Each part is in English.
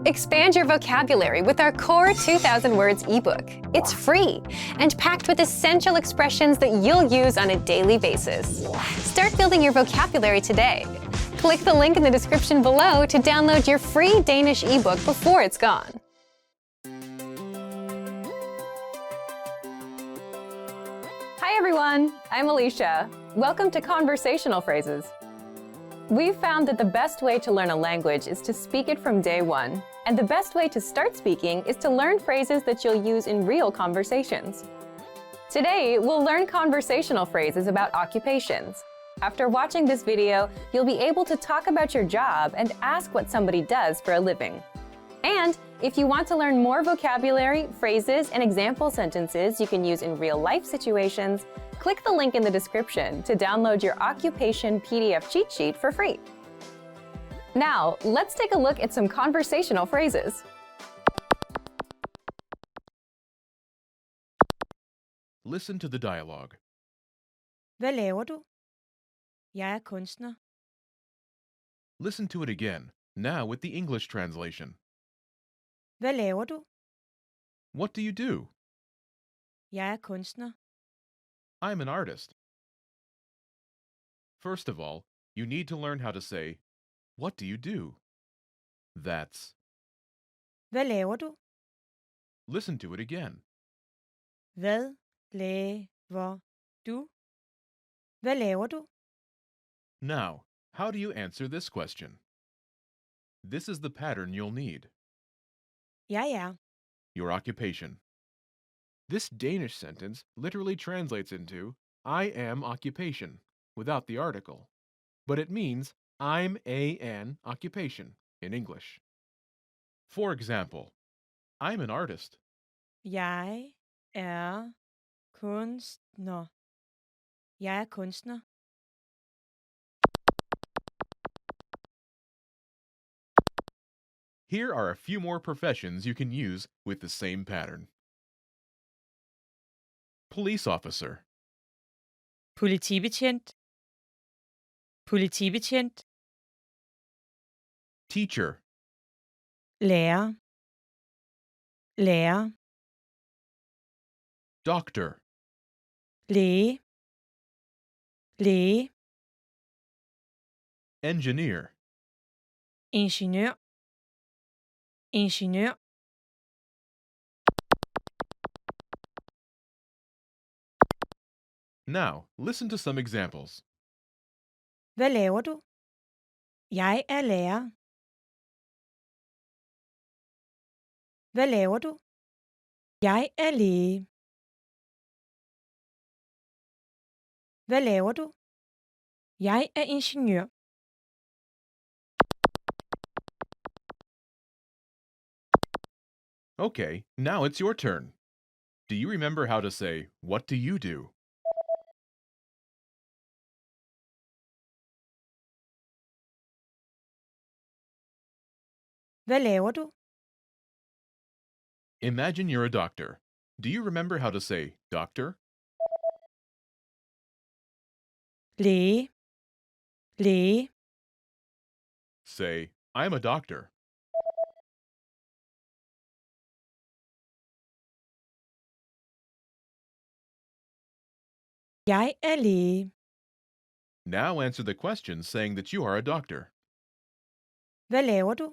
Expand your vocabulary with our Core 2000 Words ebook. It's free and packed with essential expressions that you'll use on a daily basis. Start building your vocabulary today. Click the link in the description below to download your free Danish ebook before it's gone. Hi everyone, I'm Alicia. Welcome to Conversational Phrases. We've found that the best way to learn a language is to speak it from day one. And the best way to start speaking is to learn phrases that you'll use in real conversations. Today, we'll learn conversational phrases about occupations. After watching this video, you'll be able to talk about your job and ask what somebody does for a living. And if you want to learn more vocabulary, phrases, and example sentences you can use in real-life situations, click the link in the description to download your occupation PDF cheat sheet for free. Now, let's take a look at some conversational phrases. Listen to the dialogue. Hvad laver du? Jeg er kunstner. Listen to it again, now with the English translation. Hvad laver du? What do you do? Jeg er kunstner. I'm an artist. First of all, you need to learn how to say, what do you do? That's. Hvad laver du? Listen to it again. Hvad laver du? Hvad laver du? Now, how do you answer this question? This is the pattern you'll need. Jeg er. Your occupation. This Danish sentence literally translates into I am occupation without the article, but it means I'm an occupation in English. For example, I'm an artist. Jeg er kunstner. Jeg er kunstner. Here are a few more professions you can use with the same pattern. Police officer. Politibetjent. Politibetjent. Teacher. Lærer. Lærer. Doctor. Læge. Læge. Engineer. Ingeniør. Ingeniør. Now, listen to some examples. Hvad laver du? Jeg er lærer. Hvad laver du? Jeg er læge. Hvad laver du? Jeg er ingeniør. Okay, now it's your turn. Do you remember how to say, what do you do? Hvad laver du? Imagine you're a doctor. Do you remember how to say, doctor? Læge. Læge. Say, I'm a doctor. Jeg er læge. Now answer the question saying that you are a doctor. Hvad laver du?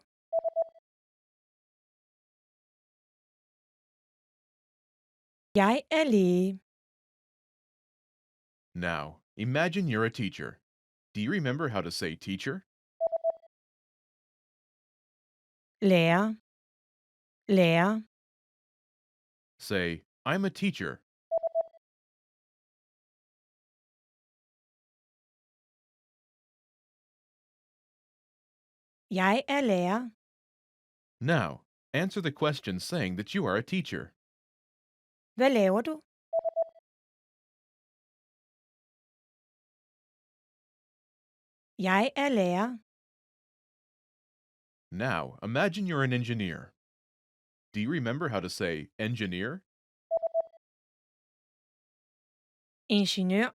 Jeg er læge. Now, imagine you're a teacher. Do you remember how to say teacher? Lærer. Lærer. Say, I'm a teacher. Jeg er lærer. Now, answer the question saying that you are a teacher. Hvad laver du? Jeg er lærer. Now, imagine you're an engineer. Do you remember how to say engineer? Ingeniør.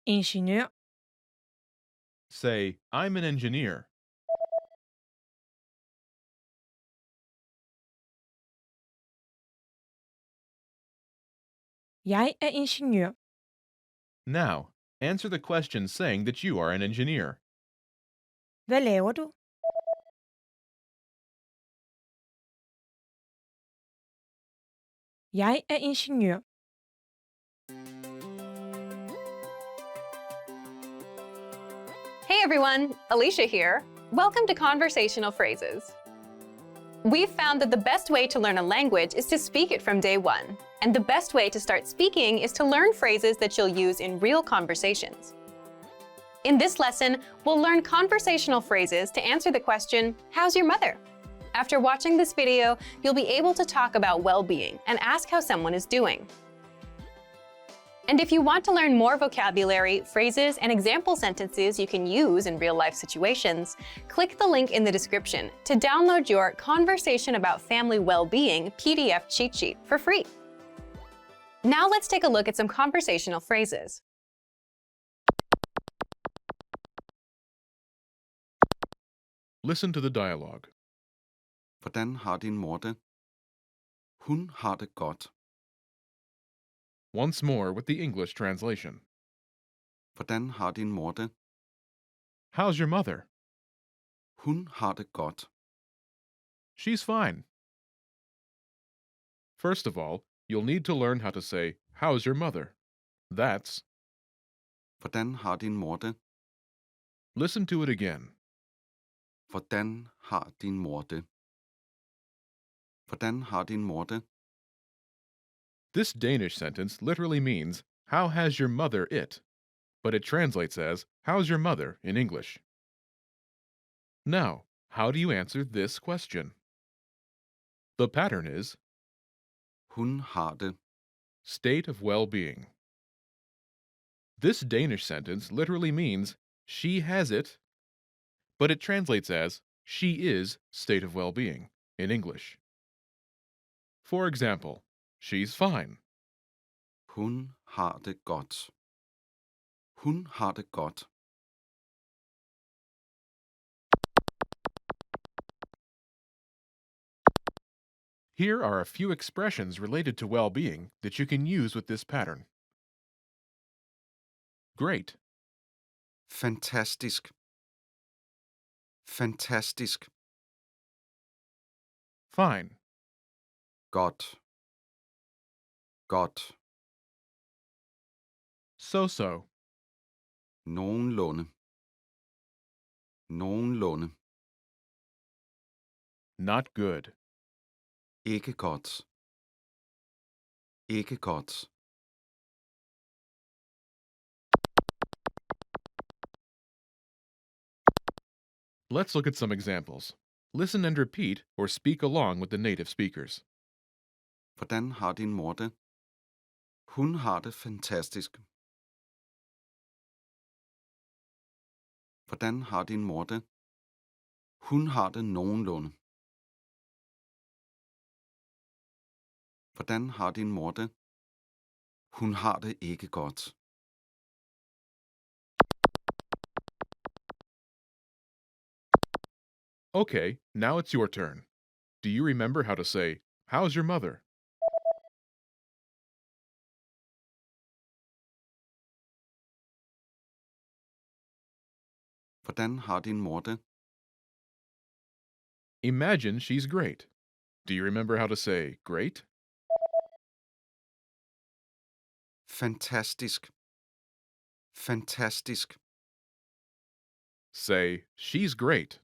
Ingeniør. Say, I'm an engineer. Jeg er ingeniør. Now, answer the question saying that you are an engineer. Hvad laver du? Jeg er ingeniør. Hey everyone, Alicia here. Welcome to Conversational Phrases. We've found that the best way to learn a language is to speak it from day one. And the best way to start speaking is to learn phrases that you'll use in real conversations. In this lesson, we'll learn conversational phrases to answer the question, how's your mother? After watching this video, you'll be able to talk about well-being and ask how someone is doing. And if you want to learn more vocabulary, phrases, and example sentences you can use in real-life situations, click the link in the description to download your Conversation About Family Well-Being PDF cheat sheet for free. Now let's take a look at some conversational phrases. Listen to the dialogue. Hvordan har din mor det? Hun har det godt. Once more with the English translation. Hvordan har din mor det? How's your mother? Hun har det godt. She's fine. First of all, you'll need to learn how to say, how's your mother? That's, Hvordan har din mor det? listen to it again. Hvordan har din mor det? Hvordan har din mor det? This Danish sentence literally means, how has your mother it? But it translates as, how's your mother in English? Now, how do you answer this question? The pattern is, Hun har det. state of well-being. This Danish sentence literally means, she has it, but it translates as, she is state of well-being in English. For example, she's fine. Hun har det godt. Hun har det godt. Here are a few expressions related to well-being that you can use with this pattern. Great, Fantastisk. Fantastisk. fine, Godt. Godt. so-so, Nogenlunde. Nogenlunde. not good, Ikke godt. Ikke godt. Let's look at some examples. Listen and repeat or speak along with the native speakers. Hvordan har din mor det? Hun har det fantastisk. Hvordan har din mor det? Hun har det nogenlunde. Hvordan har din mor det? Hun har det ikke godt. Okay, now it's your turn. Do you remember how to say, how's your mother? Hvordan har din mor det? Imagine she's great. Do you remember how to say, great? Fantastisk. Fantastisk. Say, she's great.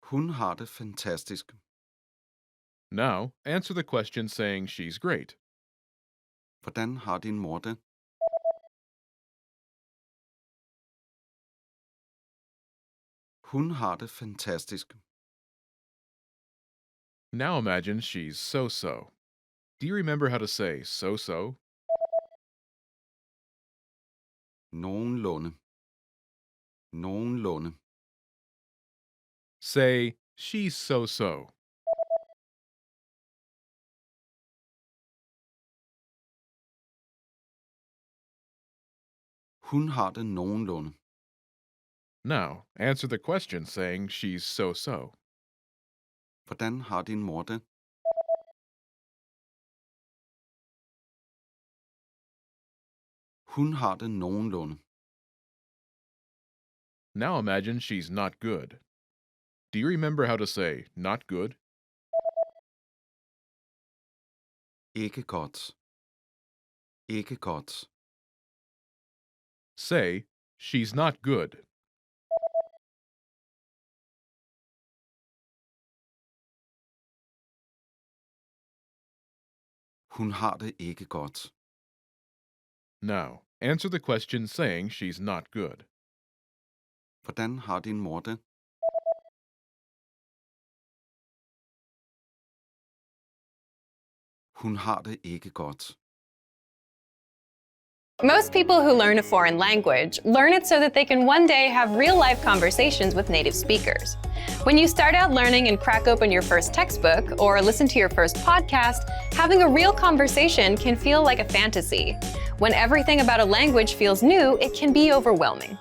Hun har det fantastisk. Now, answer the question saying she's great. Hvordan har din mor det? Hun har det fantastisk. Now imagine she's so-so. Do you remember how to say so-so? Nogenlunde. Nogenlunde. Say, she's so-so. Hun har det nogenlunde. Now, answer the question saying she's so-so. Hvordan har din mor det? Hun har det nogenlunde. Now imagine she's not good. Do you remember how to say not good? Ikke godt. Ikke godt. Say, she's not good. Hun har det ikke godt. Now, answer the question saying she's not good. Hvordan har din mor det? Hun har det ikke godt. Most people who learn a foreign language learn it so that they can one day have real-life conversations with native speakers. When you start out learning and crack open your first textbook or listen to your first podcast, having a real conversation can feel like a fantasy. When everything about a language feels new, it can be overwhelming.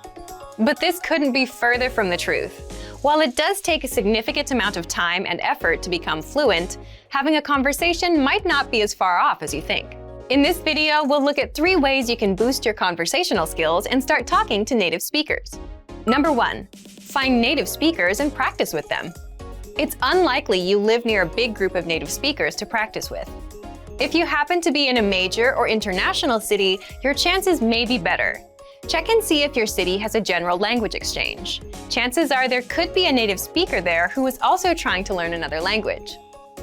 But this couldn't be further from the truth. While it does take a significant amount of time and effort to become fluent, having a conversation might not be as far off as you think. In this video, we'll look at 3 ways you can boost your conversational skills and start talking to native speakers. Number 1, find native speakers and practice with them. It's unlikely you live near a big group of native speakers to practice with. If you happen to be in a major or international city, your chances may be better. Check and see if your city has a general language exchange. Chances are there could be a native speaker there who is also trying to learn another language.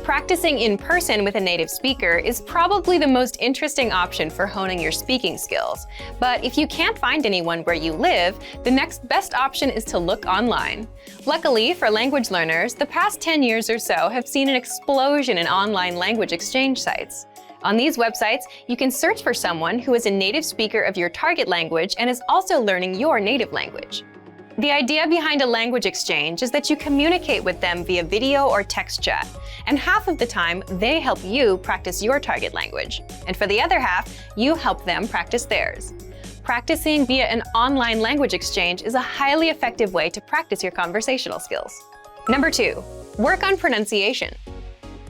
Practicing in person with a native speaker is probably the most interesting option for honing your speaking skills. But if you can't find anyone where you live, the next best option is to look online. Luckily for language learners, the past 10 years or so have seen an explosion in online language exchange sites. On these websites, you can search for someone who is a native speaker of your target language and is also learning your native language. The idea behind a language exchange is that you communicate with them via video or text chat, and half of the time, they help you practice your target language. And for the other half, you help them practice theirs. Practicing via an online language exchange is a highly effective way to practice your conversational skills. Number 2, work on pronunciation.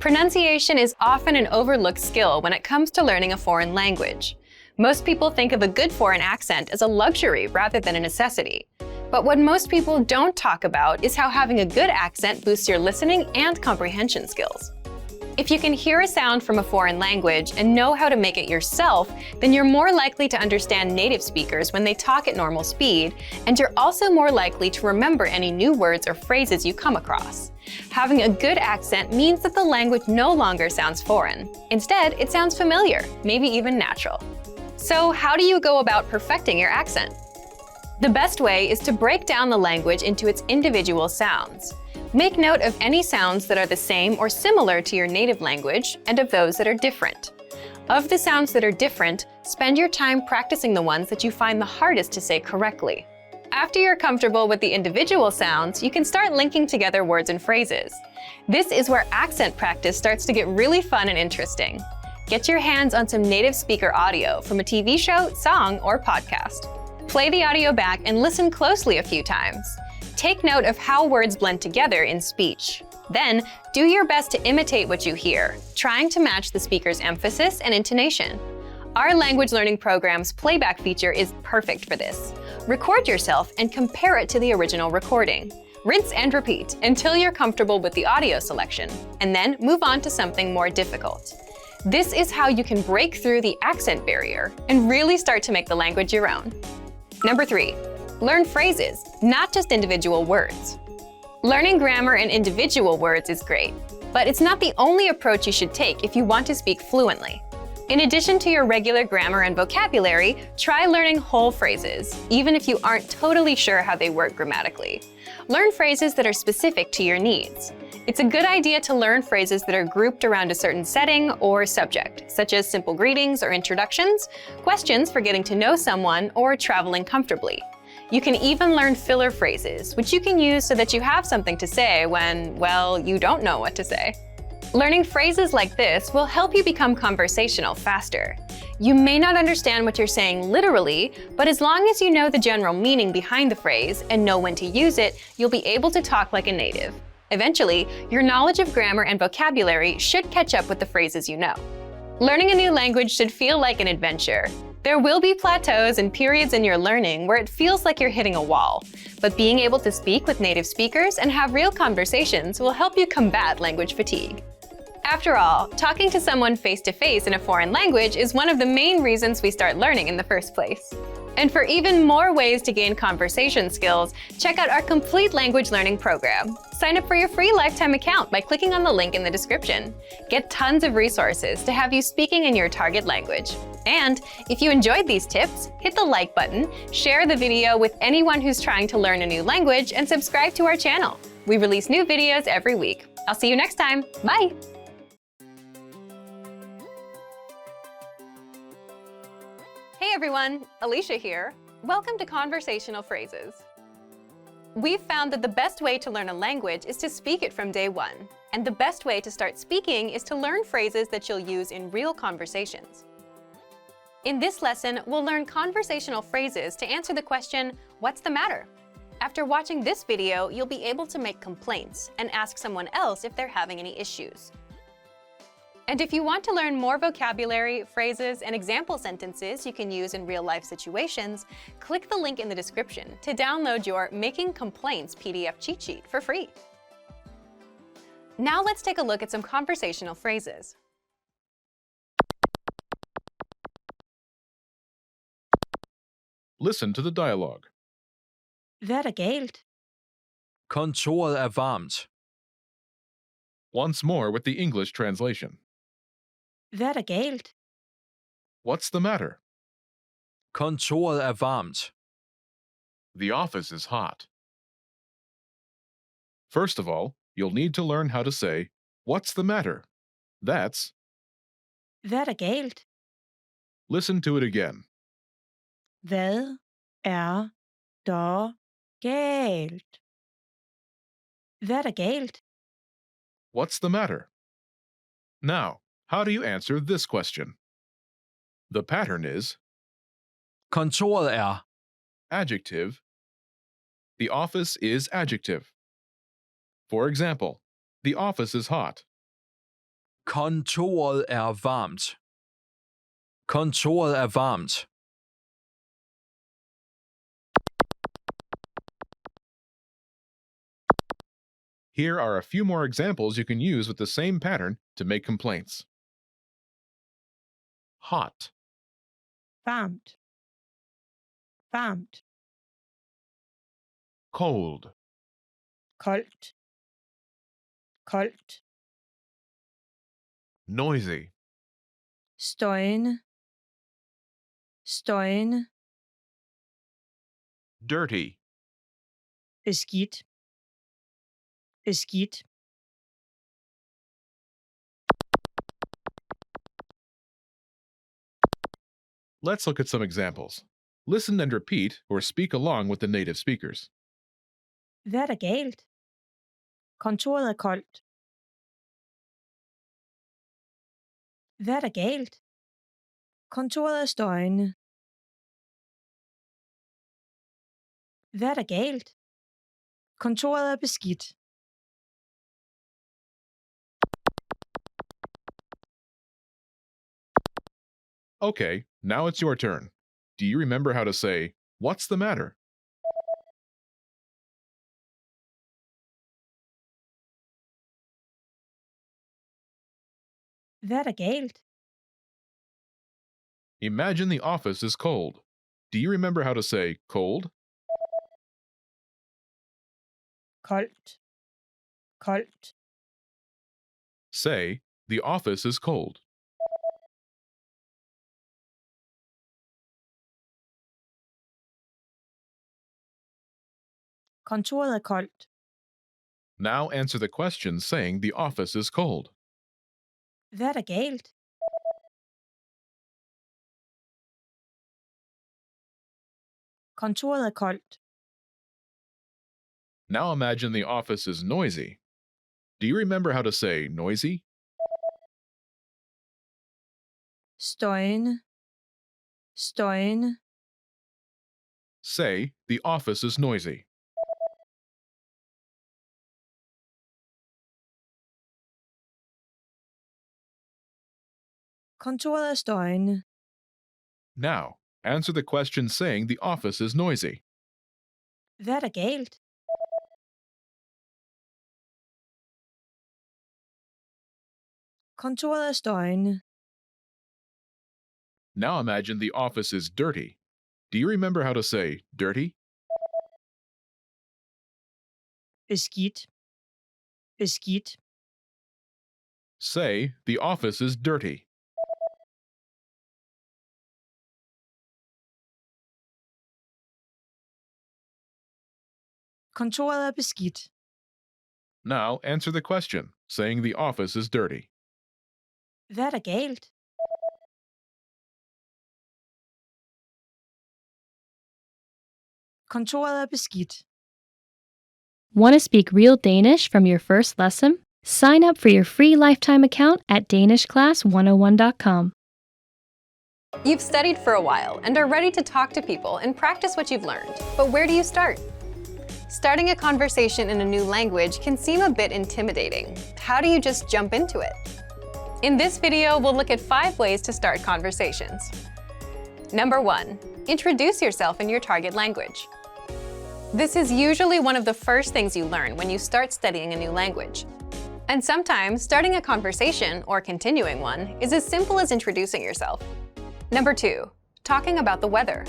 Pronunciation is often an overlooked skill when it comes to learning a foreign language. Most people think of a good foreign accent as a luxury rather than a necessity. But what most people don't talk about is how having a good accent boosts your listening and comprehension skills. If you can hear a sound from a foreign language and know how to make it yourself, then you're more likely to understand native speakers when they talk at normal speed, and you're also more likely to remember any new words or phrases you come across. Having a good accent means that the language no longer sounds foreign. Instead, it sounds familiar, maybe even natural. So how do you go about perfecting your accent? The best way is to break down the language into its individual sounds. Make note of any sounds that are the same or similar to your native language and of those that are different. Of the sounds that are different, spend your time practicing the ones that you find the hardest to say correctly. After you're comfortable with the individual sounds, you can start linking together words and phrases. This is where accent practice starts to get really fun and interesting. Get your hands on some native speaker audio from a TV show, song, or podcast. Play the audio back and listen closely a few times. Take note of how words blend together in speech. Then, do your best to imitate what you hear, trying to match the speaker's emphasis and intonation. Our language learning program's playback feature is perfect for this. Record yourself and compare it to the original recording. Rinse and repeat until you're comfortable with the audio selection, and then move on to something more difficult. This is how you can break through the accent barrier and really start to make the language your own. Number 3, learn phrases, not just individual words. Learning grammar and individual words is great, but it's not the only approach you should take if you want to speak fluently. In addition to your regular grammar and vocabulary, try learning whole phrases, even if you aren't totally sure how they work grammatically. Learn phrases that are specific to your needs. It's a good idea to learn phrases that are grouped around a certain setting or subject, such as simple greetings or introductions, questions for getting to know someone, or traveling comfortably. You can even learn filler phrases, which you can use so that you have something to say when, well, you don't know what to say. Learning phrases like this will help you become conversational faster. You may not understand what you're saying literally, but as long as you know the general meaning behind the phrase and know when to use it, you'll be able to talk like a native. Eventually, your knowledge of grammar and vocabulary should catch up with the phrases you know. Learning a new language should feel like an adventure. There will be plateaus and periods in your learning where it feels like you're hitting a wall, but being able to speak with native speakers and have real conversations will help you combat language fatigue. After all, talking to someone face-to-face in a foreign language is one of the main reasons we start learning in the first place. And for even more ways to gain conversation skills, check out our complete language learning program. Sign up for your free lifetime account by clicking on the link in the description. Get tons of resources to have you speaking in your target language. And if you enjoyed these tips, hit the like button, share the video with anyone who's trying to learn a new language, and subscribe to our channel. We release new videos every week. I'll see you next time. Bye! Hey everyone, Alicia here. Welcome to Conversational Phrases. We've found that the best way to learn a language is to speak it from day one. And the best way to start speaking is to learn phrases that you'll use in real conversations. In this lesson, we'll learn conversational phrases to answer the question, what's the matter? After watching this video, you'll be able to make complaints and ask someone else if they're having any issues. And if you want to learn more vocabulary, phrases, and example sentences you can use in real-life situations, click the link in the description to download your Making Complaints PDF cheat sheet for free. Now let's take a look at some conversational phrases. Listen to the dialogue. Hvad er der galt? Kontoret er varmt. Once more with the English translation. Hvad er der galt? What's the matter? Kontoret er varmt. The office is hot. First of all, you'll need to learn how to say, what's the matter? That's, Hvad er der galt? listen to it again. Hvad er der galt? Hvad er der galt? What's the matter? Now, how do you answer this question? The pattern is Kontoret er. adjective. The office is adjective. For example, the office is hot. Kontoret er varmt. Kontoret er varmt. Here are a few more examples you can use with the same pattern to make complaints. Hot, Varmt. Varmt. cold, Koldt. Koldt. noisy, Støjende. Støjende. dirty, Beskidt. Beskidt. Let's look at some examples. Listen and repeat or speak along with the native speakers. Hvad er der galt? Kontoret er koldt. Hvad er der galt? Kontoret er støjende. Hvad er der galt? Kontoret er beskidt. Okay, now it's your turn. Do you remember how to say, what's the matter? Hvad er der galt? Imagine the office is cold. Do you remember how to say cold? Koldt. Koldt. Say, the office is cold. Kontoret er koldt. Now answer the question saying the office is cold. Hvad er der galt? Kontoret er koldt. Now imagine the office is noisy. Do you remember how to say noisy? Støjende. støjende, Say, the office is noisy. kontoret er støjende, Now, answer the question saying the office is noisy. hvad er der galt? Kontoret er støjende, Now imagine the office is dirty. Do you remember how to say dirty? beskidt, beskidt, Say, the office is dirty. kontoret er beskidt, Now answer the question saying the office is dirty. hvad er der galt? Kontoret er beskidt. Want to speak real Danish from your first lesson? Sign up for your free lifetime account at danishclass101.com. You've studied for a while and are ready to talk to people and practice what you've learned. But where do you start? Starting a conversation in a new language can seem a bit intimidating. How do you just jump into it? In this video, we'll look at 5 ways to start conversations. Number 1. Introduce yourself in your target language. This is usually one of the first things you learn when you start studying a new language. And sometimes, starting a conversation, or continuing one, is as simple as introducing yourself. Number 2. Talking about the weather.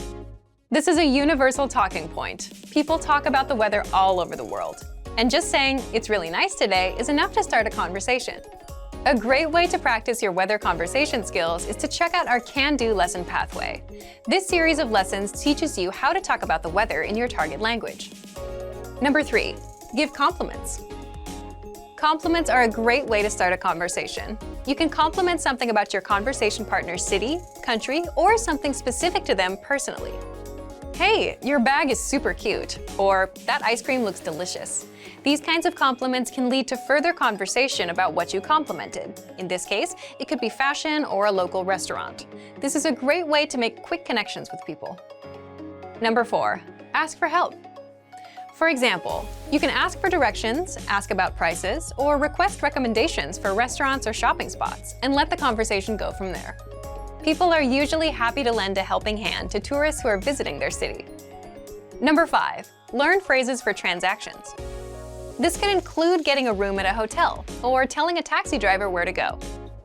This is a universal talking point. People talk about the weather all over the world. And just saying, "It's really nice today," is enough to start a conversation. A great way to practice your weather conversation skills is to check out our Can-Do lesson pathway. This series of lessons teaches you how to talk about the weather in your target language. Number 3. Give compliments. Compliments are a great way to start a conversation. You can compliment something about your conversation partner's city, country, or something specific to them personally. "Hey, your bag is super cute," or "That ice cream looks delicious." These kinds of compliments can lead to further conversation about what you complimented. In this case, it could be fashion or a local restaurant. This is a great way to make quick connections with people. Number 4. Ask for help. For example, you can ask for directions, ask about prices, or request recommendations for restaurants or shopping spots, and let the conversation go from there. People are usually happy to lend a helping hand to tourists who are visiting their city. Number 5. Learn phrases for transactions. This can include getting a room at a hotel or telling a taxi driver where to go.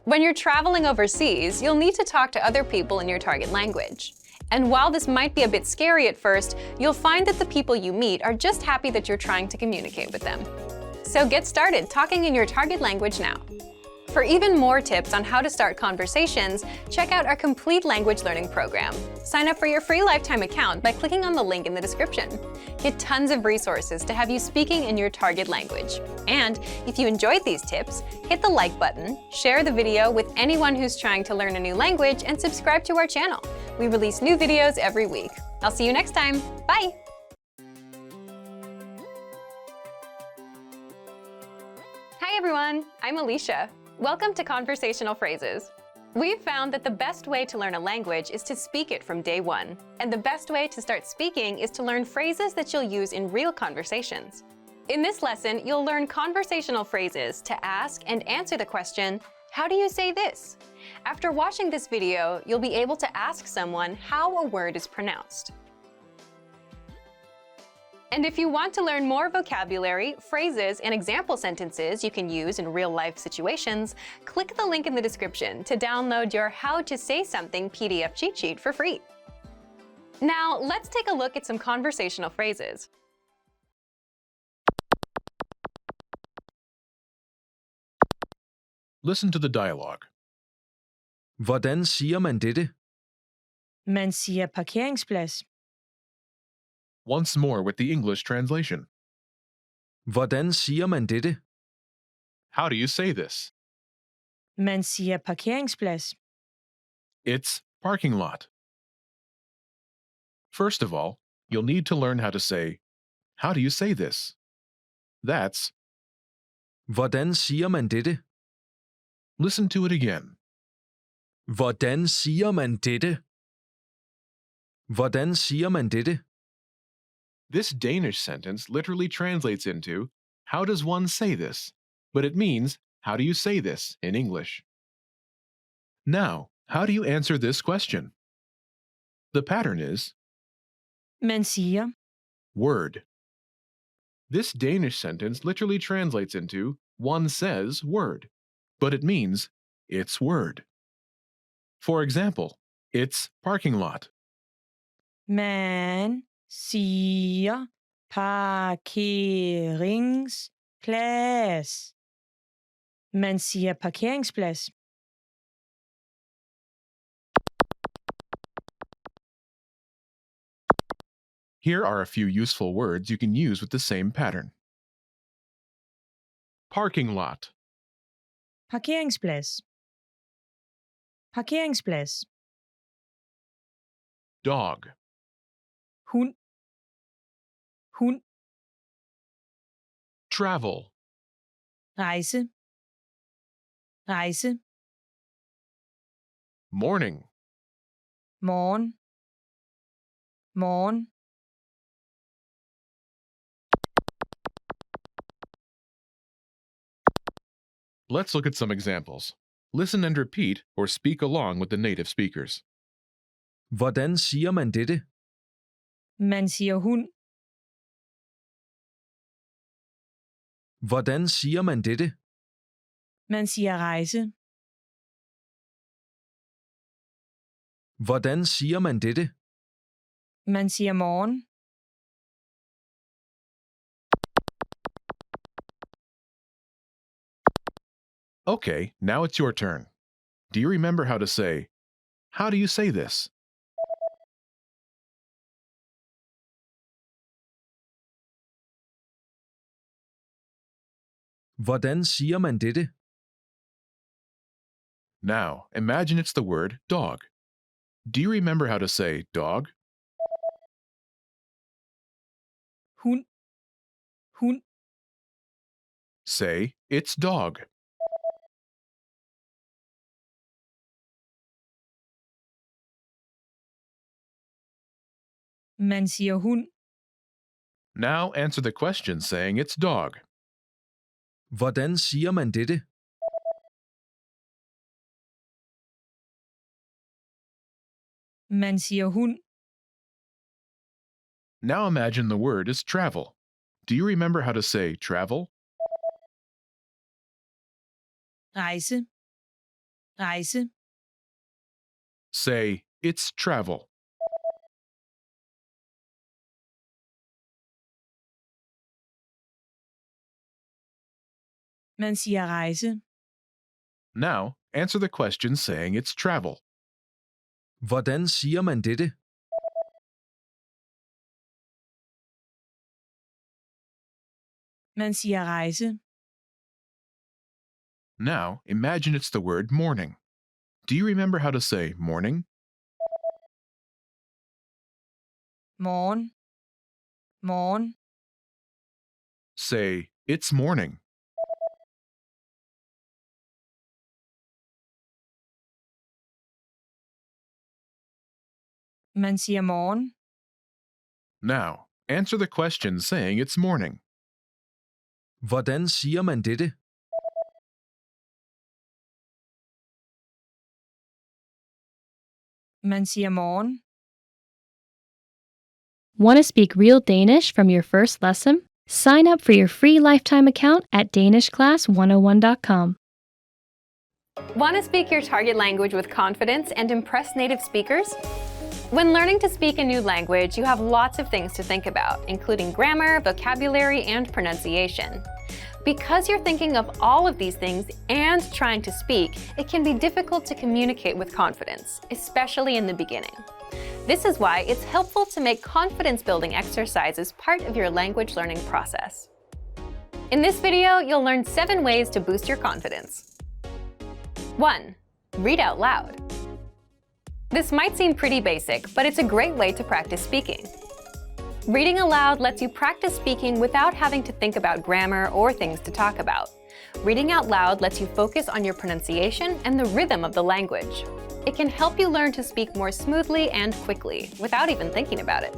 When you're traveling overseas, you'll need to talk to other people in your target language. And while this might be a bit scary at first, you'll find that the people you meet are just happy that you're trying to communicate with them. So get started talking in your target language now. For even more tips on how to start conversations, check out our complete language learning program. Sign up for your free lifetime account by clicking on the link in the description. Get tons of resources to have you speaking in your target language. And if you enjoyed these tips, hit the like button, share the video with anyone who's trying to learn a new language, and subscribe to our channel. We release new videos every week. I'll see you next time. Bye! Hi everyone, I'm Alicia. Welcome to Conversational Phrases. We've found that the best way to learn a language is to speak it from day one. And the best way to start speaking is to learn phrases that you'll use in real conversations. In this lesson, you'll learn conversational phrases to ask and answer the question, "How do you say this?" After watching this video, you'll be able to ask someone how a word is pronounced. And if you want to learn more vocabulary, phrases, and example sentences you can use in real-life situations, click the link in the description to download your How to Say Something PDF cheat sheet for free. Now, let's take a look at some conversational phrases. Listen to the dialogue. Hvordan siger man dette? Man siger parkeringsplads. Once more with the English translation. Hvordan siger man dette? How do you say this? Man siger parkeringsplads. It's parking lot. First of all, you'll need to learn how to say, "How do you say this?" That's, Hvordan siger man dette? listen to it again. Hvordan siger man dette? Hvordan siger man dette? This Danish sentence literally translates into, how does one say this? But it means, how do you say this in English? Now, how do you answer this question? The pattern is Man siger. word. This Danish sentence literally translates into, one says word, but it means, it's word. For example, it's parking lot. Man siger parkeringsplads. Man siger parkeringsplads. Here are a few useful words you can use with the same pattern. Parking lot, Parkeringsplads. Parkeringsplads. dog, Hund. Hund. travel, Rejse. Rejse. morning, Morgen. Morgen. Let's look at some examples. Listen and repeat or speak along with the native speakers. Hvordan siger man dette? Man siger hund. Hvordan siger man dette? Man siger rejse. Hvordan siger man dette? Man siger morgen. Okay, now it's your turn. Do you remember how to say, how do you say this? Hvordan siger man dette? Now, imagine it's the word dog. Do you remember how to say dog? Hund. Hund. Say, it's dog. Man siger hund. Now answer the question saying it's dog. Hvordan siger man dette? Man siger hund. Now imagine the word is travel. Do you remember how to say travel? Rejse. Rejse. Say, it's travel. Man siger rejse. Now, answer the question saying it's travel. Hvordan siger man dette? Man siger rejse. Now, imagine it's the word morning. Do you remember how to say morning? Morgen. Morgen. Say, it's morning. Man siger morgen. Now, answer the question saying it's morning. Hvordan siger man dette? Man siger morgen. Want to speak real Danish from your first lesson? Sign up for your free lifetime account at danishclass101.com. Want to speak your target language with confidence and impress native speakers? When learning to speak a new language, you have lots of things to think about, including grammar, vocabulary, and pronunciation. Because you're thinking of all of these things and trying to speak, it can be difficult to communicate with confidence, especially in the beginning. This is why it's helpful to make confidence-building exercises part of your language learning process. In this video, you'll learn 7 ways to boost your confidence. 1. Read out loud. This might seem pretty basic, but it's a great way to practice speaking. Reading aloud lets you practice speaking without having to think about grammar or things to talk about. Reading out loud lets you focus on your pronunciation and the rhythm of the language. it can help you learn to speak more smoothly and quickly, without even thinking about it.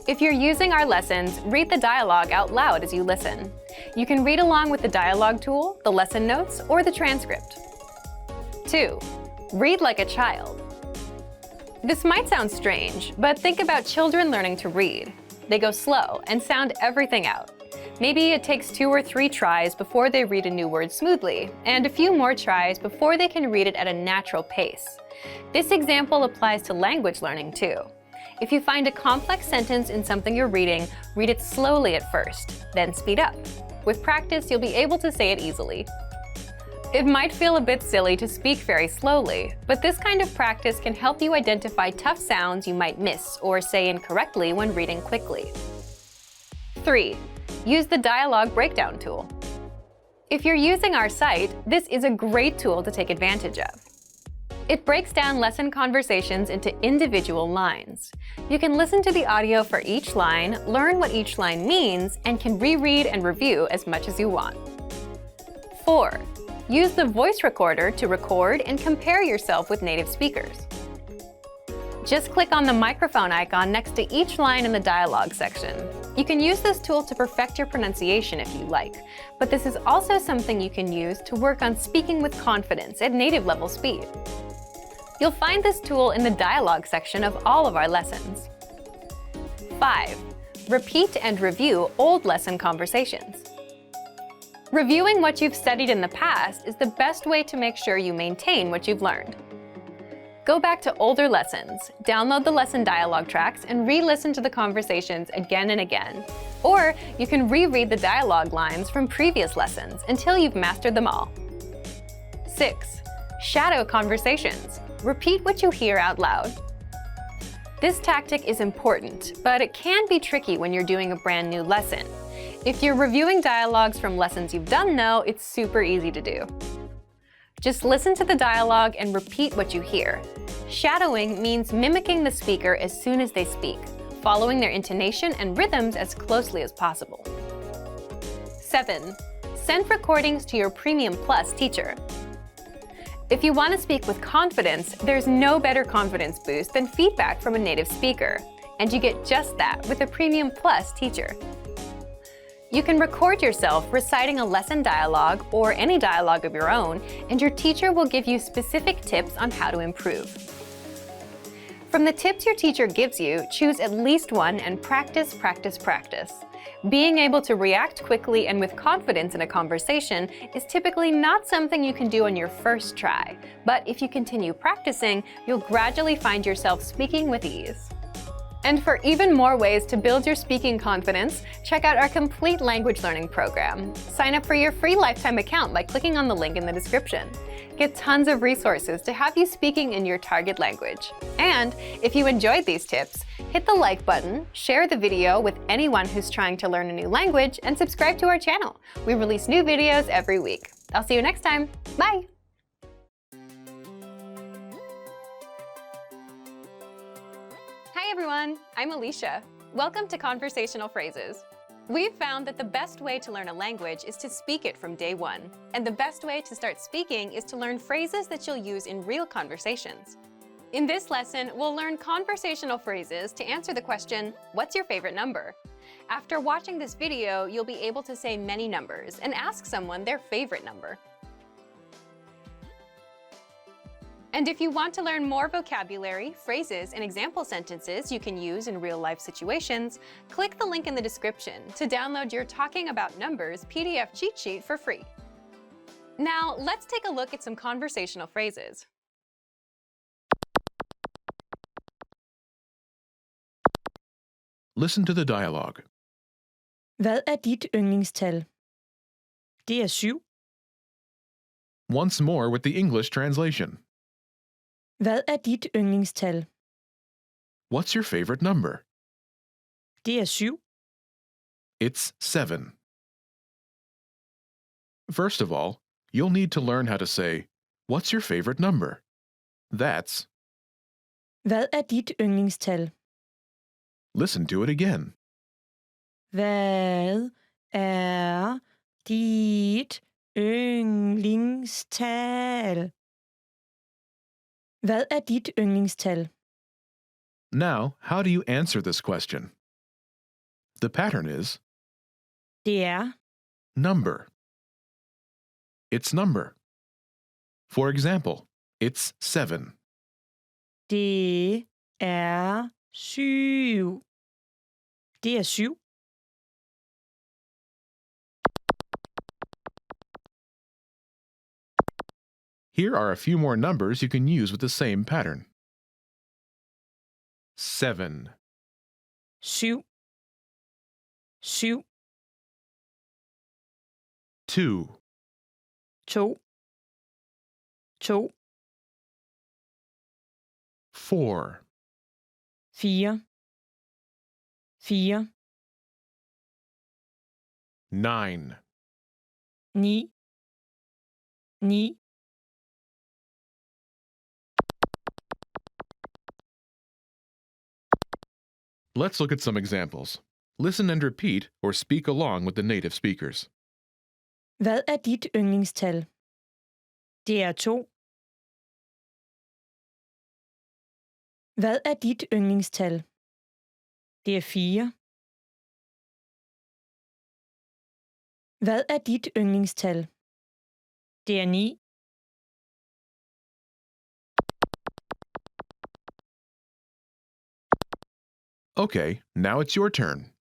If you're using our lessons, read the dialogue out loud as you listen. You can read along with the dialogue tool, the lesson notes, or the transcript. 2. Read like a child. This might sound strange, but think about children learning to read. They go slow and sound everything out. Maybe it takes 2 or 3 tries before they read a new word smoothly, and a few more tries before they can read it at a natural pace. This example applies to language learning too. If you find a complex sentence in something you're reading, read it slowly at first, then speed up. With practice, you'll be able to say it easily. It might feel a bit silly to speak very slowly, but this kind of practice can help you identify tough sounds you might miss or say incorrectly when reading quickly. 3. Use the dialogue breakdown tool. If you're using our site, this is a great tool to take advantage of. It breaks down lesson conversations into individual lines. You can listen to the audio for each line, learn what each line means, and can reread and review as much as you want. 4. Use the voice recorder to record and compare yourself with native speakers. Just click on the microphone icon next to each line in the dialogue section. You can use this tool to perfect your pronunciation if you like, but this is also something you can use to work on speaking with confidence at native level speed. You'll find this tool in the dialogue section of all of our lessons. 5. Repeat and review old lesson conversations. Reviewing what you've studied in the past is the best way to make sure you maintain what you've learned. Go back to older lessons, download the lesson dialogue tracks, and re-listen to the conversations again and again. Or you can reread the dialogue lines from previous lessons until you've mastered them all. 6. Shadow conversations. Repeat what you hear out loud. This tactic is important, but it can be tricky when you're doing a brand new lesson. If you're reviewing dialogues from lessons you've done though, it's super easy to do. Just listen to the dialogue and repeat what you hear. Shadowing means mimicking the speaker as soon as they speak, following their intonation and rhythms as closely as possible. 7. Send recordings to your Premium Plus teacher. If you want to speak with confidence, there's no better confidence boost than feedback from a native speaker, and you get just that with a Premium Plus teacher. You can record yourself reciting a lesson dialogue or any dialogue of your own, and your teacher will give you specific tips on how to improve. From the tips your teacher gives you, choose at least one and practice, practice, practice. Being able to react quickly and with confidence in a conversation is typically not something you can do on your first try, but if you continue practicing, you'll gradually find yourself speaking with ease. And for even more ways to build your speaking confidence, check out our complete language learning program. Sign up for your free lifetime account by clicking on the link in the description. Get tons of resources to have you speaking in your target language. And if you enjoyed these tips, hit the like button, share the video with anyone who's trying to learn a new language, and subscribe to our channel. We release new videos every week. I'll see you next time. Bye! Hi everyone, I'm Alicia. Welcome to Conversational Phrases. We've found that the best way to learn a language is to speak it from day one. And the best way to start speaking is to learn phrases that you'll use in real conversations. In this lesson, we'll learn conversational phrases to answer the question, what's your favorite number? After watching this video, you'll be able to say many numbers and ask someone their favorite number. And if you want to learn more vocabulary, phrases, and example sentences you can use in real-life situations, click the link in the description to download your Talking About Numbers PDF cheat sheet for free. Now, let's take a look at some conversational phrases. Listen to the dialogue. Hvad er dit yndlingstal? Det er 7. Once more with the English translation. Hvad er dit yndlingstal? What's your favorite number? Det er 7. It's 7. First of all, you'll need to learn how to say, what's your favorite number? That's, Hvad er dit yndlingstal? listen to it again. Hvad er dit yndlingstal? Hvad er dit yndlingstal? Now, how do you answer this question? The pattern is Det er number. It's number. For example, it's 7. Det er 7. Det er 7. Here are a few more numbers you can use with the same pattern. 7, 7. 7. 2, 2. 2. 4, 4. 4. 9, 9. 9. Let's look at some examples. Listen and repeat or speak along with the native speakers. Hvad er dit yndlingstal? Det er 2. Hvad er dit yndlingstal? Det er 4. Hvad er dit yndlingstal? Det er 9. Okay, now it's your turn.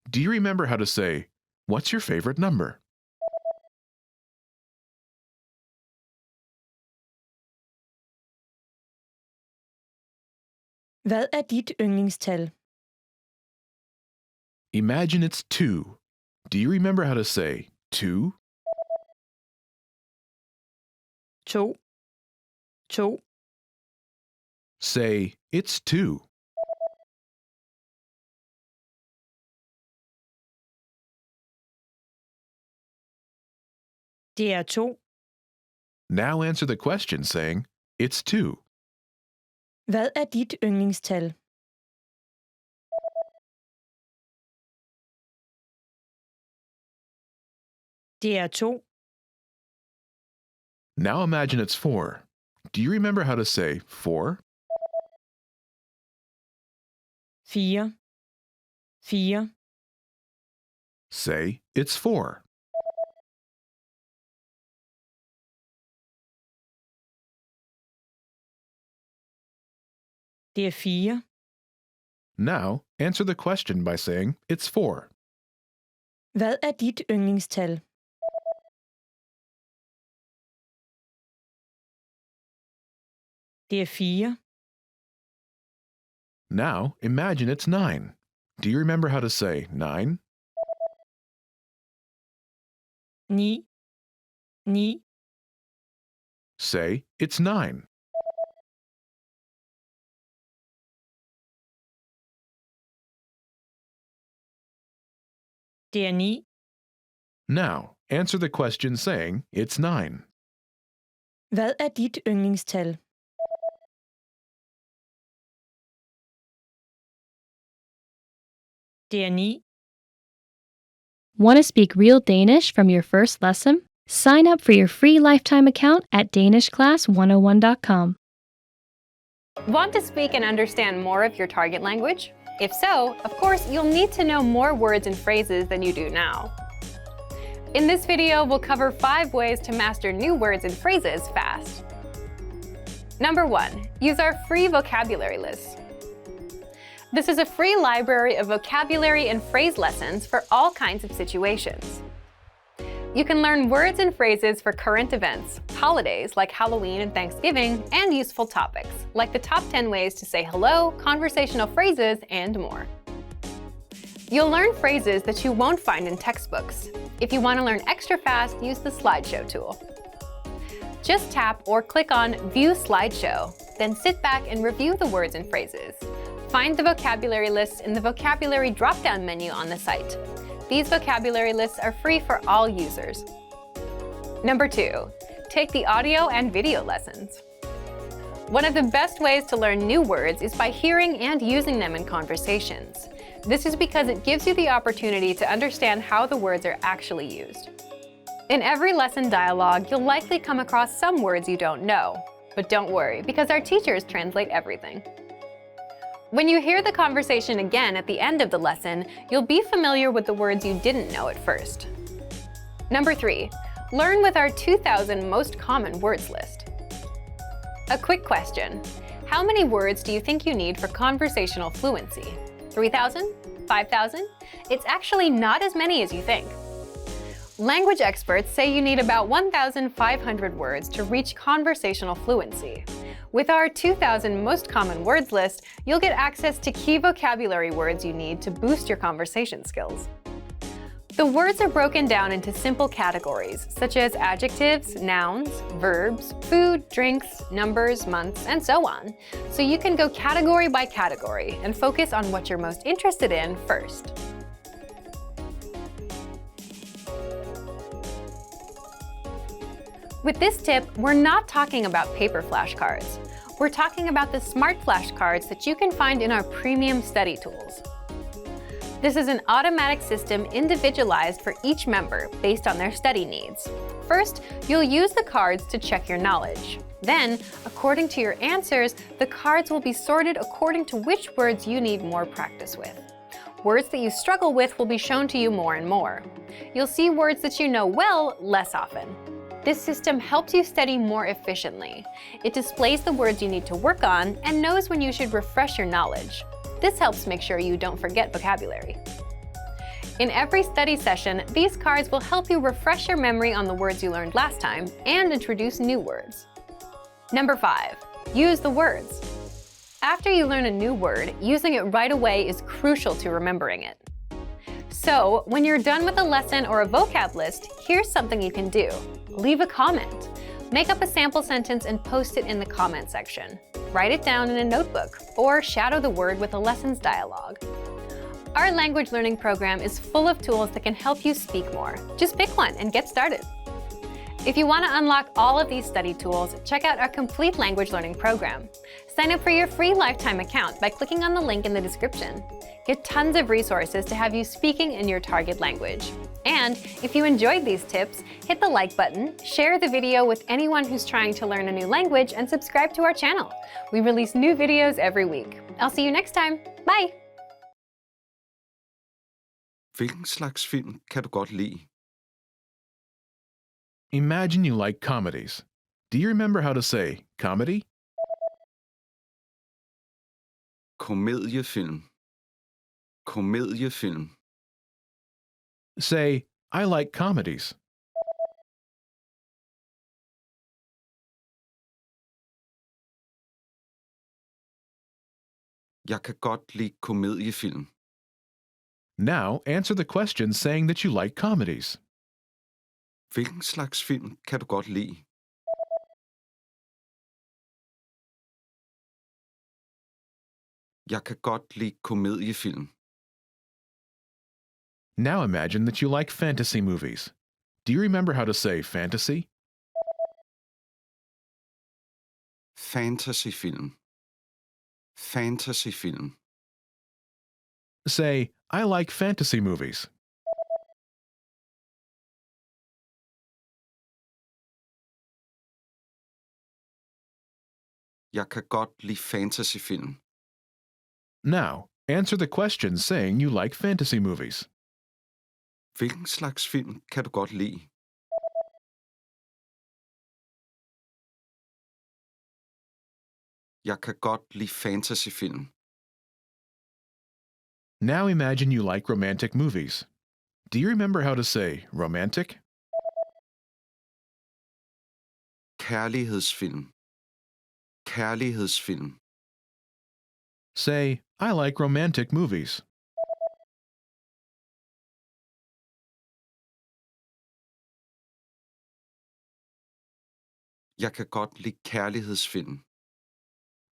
Do you remember how to say, "What's your favorite number?" Hvad er dit yndlingstal? Imagine it's 2. Do you remember how to say 2? 2. 2. Say, "It's 2." Det er 2. Now answer the question saying, "It's 2." Hvad er dit yndlingstal? Det er 2. Now imagine it's 4. Do you remember how to say 4? 4. 4. Say, "It's 4." Det er 4. Now answer the question by saying, "It's 4." Hvad er dit yndlingstal? Det er 4. Now imagine it's 9. Do you remember how to say 9? 9. 9. Say, "It's 9." Det er 9. Now answer the question saying, "It's 9." Hvad er dit yndlingstal? Det er 9. Want to speak real Danish from your first lesson? Sign up for your free lifetime account at danishclass101.com. Want to speak and understand more of your target language? If so, of course, you'll need to know more words and phrases than you do now. In this video, we'll cover 5 ways to master new words and phrases fast. Number 1, use our free vocabulary list. This is a free library of vocabulary and phrase lessons for all kinds of situations. You can learn words and phrases for current events, holidays like Halloween and Thanksgiving, and useful topics, like the top 10 ways to say hello, conversational phrases, and more. You'll learn phrases that you won't find in textbooks. If you want to learn extra fast, use the slideshow tool. Just tap or click on View Slideshow, then sit back and review the words and phrases. Find the vocabulary lists in the vocabulary drop-down menu on the site. These vocabulary lists are free for all users. Number 2, take the audio and video lessons. One of the best ways to learn new words is by hearing and using them in conversations. This is because it gives you the opportunity to understand how the words are actually used. In every lesson dialogue, you'll likely come across some words you don't know, But don't worry, because our teachers translate everything. When you hear the conversation again at the end of the lesson, you'll be familiar with the words you didn't know at first. Number 3, learn with our 2,000 most common words list. A quick question. How many words do you think you need for conversational fluency? 3,000? 5,000? It's actually not as many as you think. Language experts say you need about 1,500 words to reach conversational fluency. With our 2,000 most common words list, you'll get access to key vocabulary words you need to boost your conversation skills. The words are broken down into simple categories, such as adjectives, nouns, verbs, food, drinks, numbers, months, and so on. So you can go category by category and focus on what you're most interested in first. With this tip, we're not talking about paper flashcards. We're talking about the smart flashcards that you can find in our premium study tools. This is an automatic system individualized for each member based on their study needs. First, you'll use the cards to check your knowledge. Then, according to your answers, the cards will be sorted according to which words you need more practice with. Words that you struggle with will be shown to you more and more. You'll see words that you know well less often. This system helps you study more efficiently. It displays the words you need to work on and knows when you should refresh your knowledge. This helps make sure you don't forget vocabulary. In every study session, these cards will help you refresh your memory on the words you learned last time and introduce new words. Number 5, use the words. After you learn a new word, using it right away is crucial to remembering it. So, when you're done with a lesson or a vocab list, here's something you can do. Leave a comment. Make up a sample sentence and post it in the comment section. Write it down in a notebook, or shadow the word with a lessons dialogue. Our language learning program is full of tools that can help you speak more. Just pick one and get started. If you want to unlock all of these study tools, check out our complete language learning program. Sign up for your free lifetime account by clicking on the link in the description. Get tons of resources to have you speaking in your target language. And if you enjoyed these tips, hit the like button, share the video with anyone who's trying to learn a new language, and subscribe to our channel. We release new videos every week. I'll see you next time. Bye! Hvilken slags film kan du godt lide? Imagine you like comedies. Do you remember how to say comedy? Komediefilm. Komediefilm. Say, I like comedies. Jeg kan godt lide komediefilm. Now answer the question saying that you like comedies. Hvilken slags film kan du godt lide? Jeg kan godt lide komediefilm. Now imagine that you like fantasy movies. Do you remember how to say fantasy? Fantasyfilm. Fantasyfilm. Say, I like fantasy movies. Jeg kan godt lide fantasyfilm. Now, answer the question saying you like fantasy movies. Hvilken slags film kan du godt lide? Jeg kan godt lide fantasyfilm. Now imagine you like romantic movies. Do you remember how to say romantic? Kærlighedsfilm. Kærlighedsfilm. Say, I like romantic movies. Jeg kan godt lide kærlighedsfilm.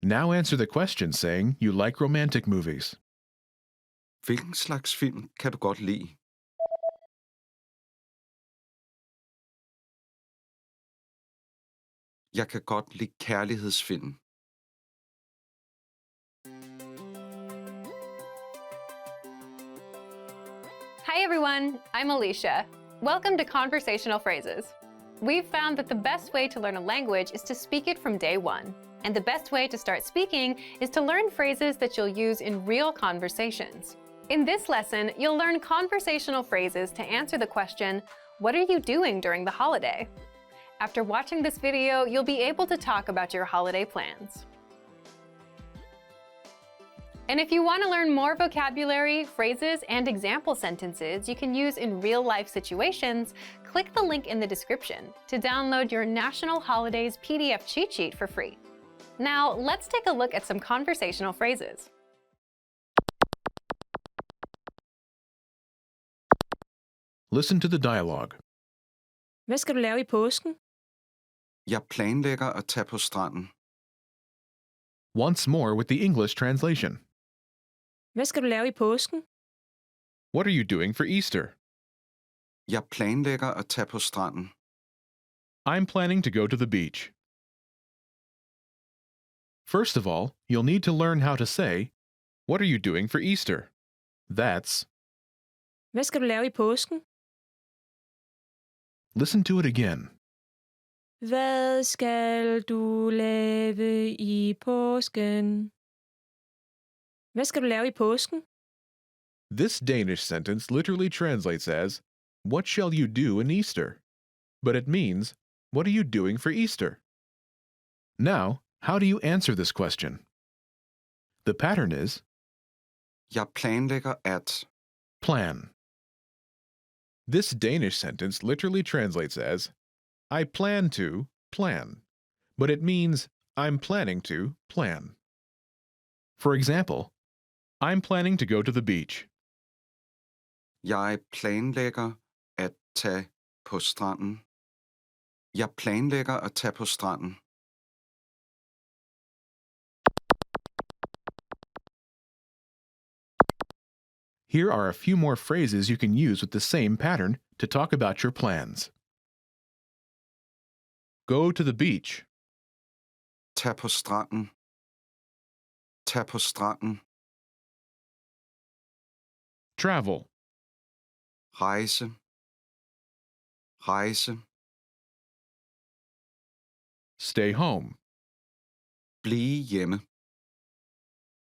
Now answer the question saying you like romantic movies. Hvilken slags film kan du godt lide? Jeg kan godt lide kærlighedsfilm. Hi everyone, I'm Alicia. Welcome to Conversational Phrases. We've found that the best way to learn a language is to speak it from day one. And the best way to start speaking is to learn phrases that you'll use in real conversations. In this lesson, you'll learn conversational phrases to answer the question, what are you doing during the holiday? After watching this video, you'll be able to talk about your holiday plans. And if you want to learn more vocabulary, phrases, and example sentences you can use in real-life situations, click the link in the description to download your National Holidays PDF cheat sheet for free. Now, let's take a look at some conversational phrases. Listen to the dialogue. Hvad skal du lave i påsken? Jeg planlægger at tage på stranden. Once more with the English translation. Hvad skal du lave i påsken? What are you doing for Easter? Jeg planlægger at tage på stranden. I'm planning to go to the beach. First of all, you'll need to learn how to say, what are you doing for Easter? That's, Hvad skal du lave i påsken? listen to it again. Hvad skal du lave i påsken? Hvad skal du lave i påsken? This Danish sentence literally translates as, what shall you do in Easter? But it means, what are you doing for Easter? Now, how do you answer this question? The pattern is, Jeg planlægger at. plan. This Danish sentence literally translates as, I plan to plan, but it means I'm planning to plan. For example, I'm planning to go to the beach. Jeg planlægger at tage på stranden. Jeg planlægger at tage på stranden. Here are a few more phrases you can use with the same pattern to talk about your plans. Go to the beach. Tag på stranden. Tag på stranden. Travel. Rejse. Rejse. Stay home. Blive hjemme.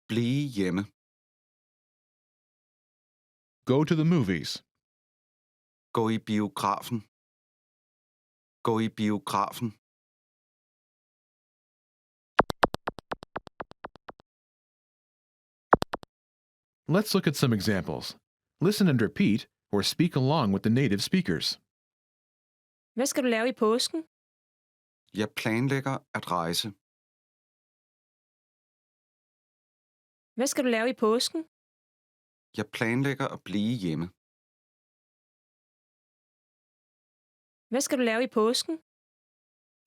Blive hjemme. Go to the movies. Gå i biografen. Gå i biografen. Let's look at some examples. Listen and repeat, or speak along with the native speakers. Hvad skal du lave i påsken? Jeg planlægger at rejse. Hvad skal du lave i påsken? Jeg planlægger at blive hjemme. Hvad skal du lave i påsken?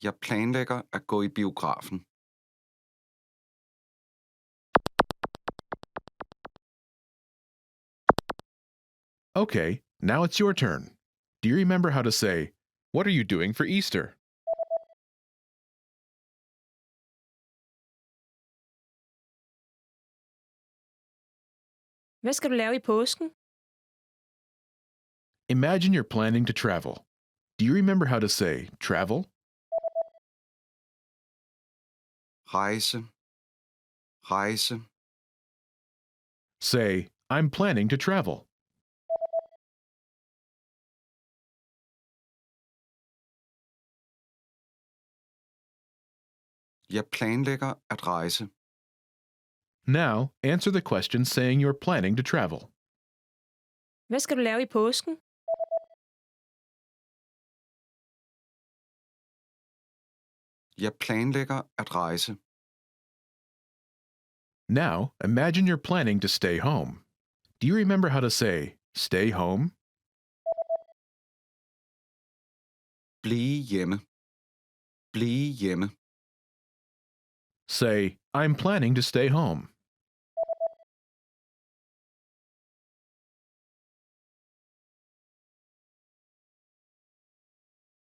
Jeg planlægger at gå i biografen. Okay, now it's your turn. Do you remember how to say, what are you doing for Easter? Hvad skal du lave i påsken? Imagine you're planning to travel. Do you remember how to say, travel? Rejse. Rejse. Say, I'm planning to travel. Jeg planlægger at rejse. Now, answer the question saying you're planning to travel. Hvad skal du lave i påsken? Jeg planlægger at rejse. Now, imagine you're planning to stay home. Do you remember how to say, stay home? Blive hjemme. Blive hjemme. Say, I'm planning to stay home.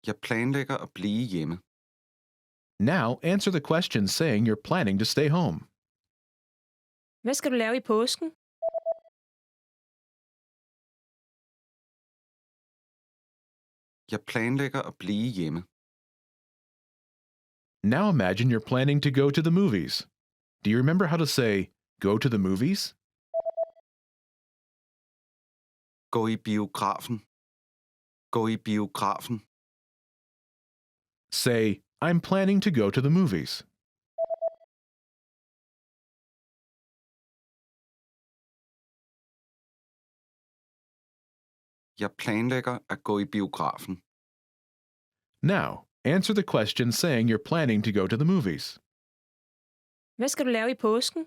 Jeg planlægger at blive hjemme. Now, answer the question saying you're planning to stay home. Hvad skal du lave i påsken? Jeg planlægger at blive hjemme. Now imagine you're planning to go to the movies. Do you remember how to say, go to the movies? Gå i biografen. Gå i biografen. Say, I'm planning to go to the movies. Jeg planlægger at gå i biografen. Now, answer the question saying you're planning to go to the movies. Hvad skal du lave i påsken?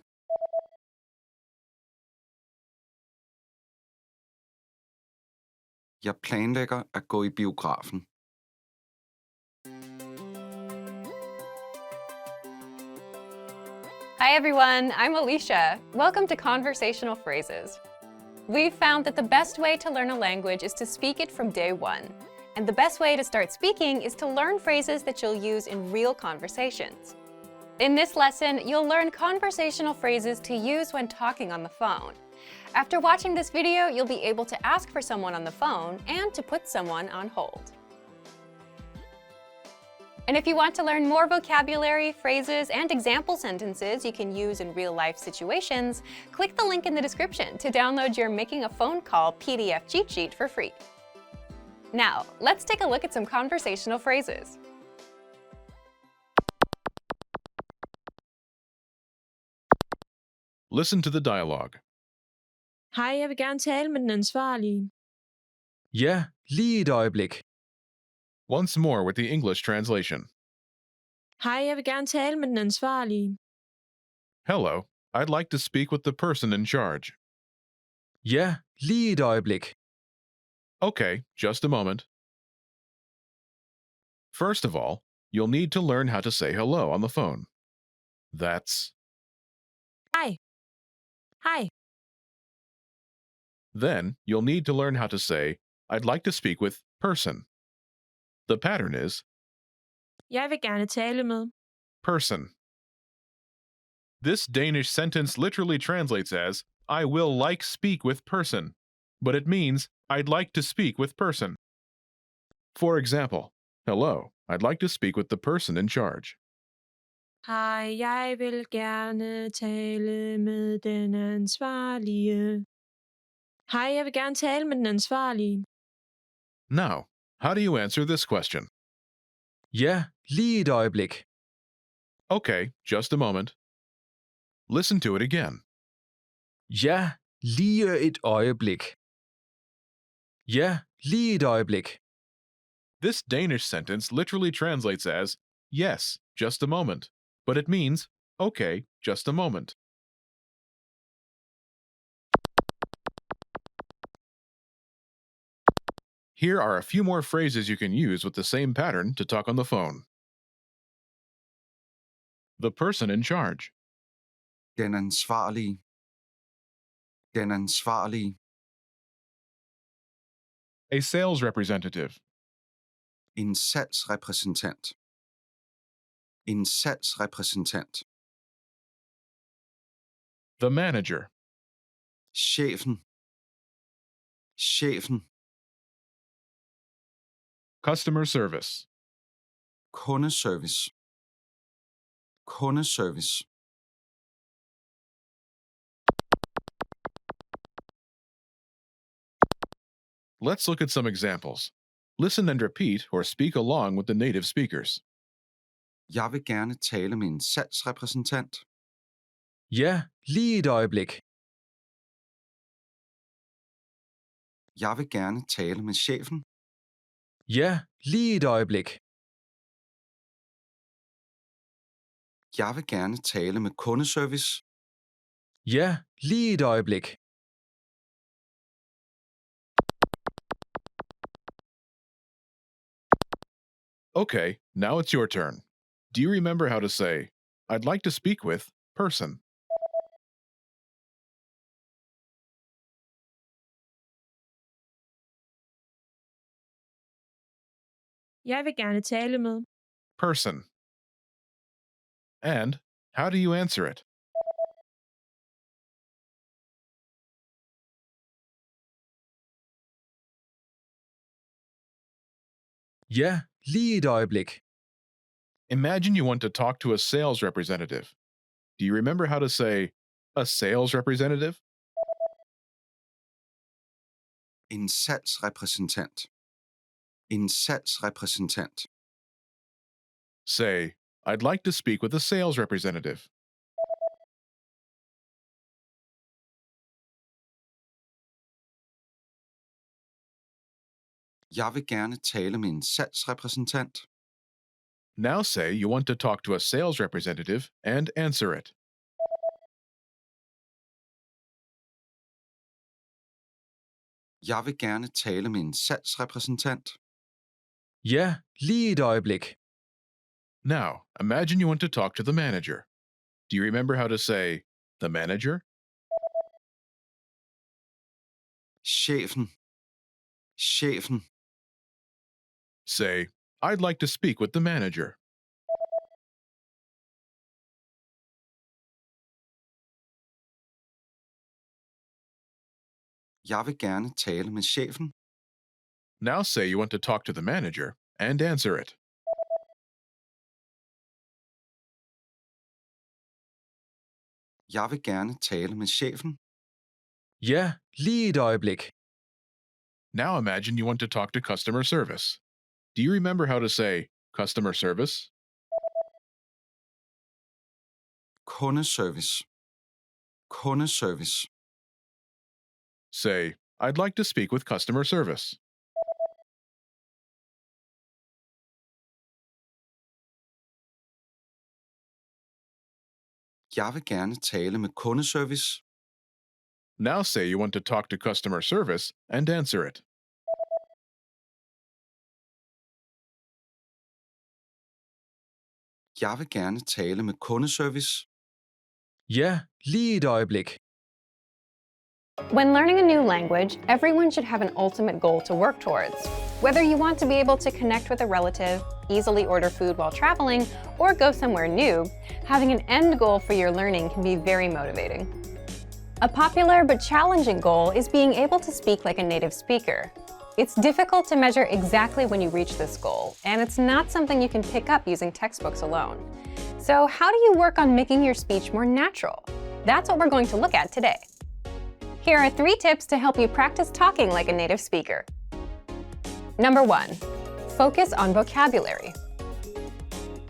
Jeg planlægger at gå i biografen. Hi everyone, I'm Alicia. Welcome to Conversational Phrases. We've found that the best way to learn a language is to speak it from day one. And the best way to start speaking is to learn phrases that you'll use in real conversations. In this lesson, you'll learn conversational phrases to use when talking on the phone. After watching this video, you'll be able to ask for someone on the phone and to put someone on hold. And if you want to learn more vocabulary, phrases, and example sentences you can use in real-life situations, click the link in the description to download your Making a Phone Call PDF cheat sheet for free. Now, let's take a look at some conversational phrases. Listen to the dialogue. Hej, jeg vil gerne tale med den ansvarlige. Ja, lige et øjeblik. Once more with the English translation. Hej, jeg vil gerne tale med den ansvarlige. Hello, I'd like to speak with the person in charge. Ja, lige et øjeblik. Okay, just a moment. First of all, you'll need to learn how to say hello on the phone. That's Hej. Hej. Then you'll need to learn how to say, I'd like to speak with person. The pattern is Jeg vil gerne tale med. person. This Danish sentence literally translates as, I will like speak with person, but it means I'd like to speak with person. For example, hello, I'd like to speak with the person in charge. Hej, jeg vil gerne tale med den ansvarlige. Hej, jeg vil gerne tale med den ansvarlige. Now, how do you answer this question? Ja, lige et øjeblik. Okay, just a moment. Listen to it again. Ja, lige et øjeblik. Ja, lige et øjeblik. This Danish sentence literally translates as, yes, just a moment, but it means, okay, just a moment. Here are a few more phrases you can use with the same pattern to talk on the phone. The person in charge. Den ansvarlige. Den ansvarlige. A sales representative. En salgsrepræsentant. En salgsrepræsentant. The manager. Chefen. Chefen. Customer service. Kundeservice. Kundeservice. Let's look at some examples. Listen and repeat or speak along with the native speakers. Jeg vil gerne tale med en salgsrepræsentant. Ja, lige et øjeblik. Jeg vil gerne tale med chefen. Ja, lige et øjeblik. Jeg vil gerne tale med kundeservice. Ja, lige et øjeblik. Okay, now it's your turn. Do you remember how to say, I'd like to speak with person? Jeg vil gerne tale med. Person. And how do you answer it? Ja, lige et øjeblik. Imagine you want to talk to a sales representative. Do you remember how to say a sales representative? En salgsrepræsentant. En salgsrepræsentant. Say, I'd like to speak with a sales representative. Jeg vil gerne tale med en salgsrepræsentant. Now say you want to talk to a sales representative and answer it. Jeg vil gerne tale med en salgsrepræsentant. Ja, lige et øjeblik. Now, imagine you want to talk to the manager. Do you remember how to say the manager? Chefen. Chefen. Say, I'd like to speak with the manager. Jeg vil gerne tale med chefen. Now say you want to talk to the manager and answer it. Jeg vil gerne tale med chefen. Ja, lige et øjeblik. Now imagine you want to talk to customer service. Do you remember how to say customer service? Kundeservice. Kundeservice. Say, I'd like to speak with customer service. Jeg vil gerne tale med kundeservice. Now say you want to talk to customer service and answer it. Jeg vil gerne tale med kundeservice. Ja, lige et øjeblik. When learning a new language, everyone should have an ultimate goal to work towards. Whether you want to be able to connect with a relative, easily order food while traveling, or go somewhere new, having an end goal for your learning can be very motivating. A popular but challenging goal is being able to speak like a native speaker. It's difficult to measure exactly when you reach this goal, and it's not something you can pick up using textbooks alone. So how do you work on making your speech more natural? That's what we're going to look at today. Here are 3 tips to help you practice talking like a native speaker. Number 1, focus on vocabulary.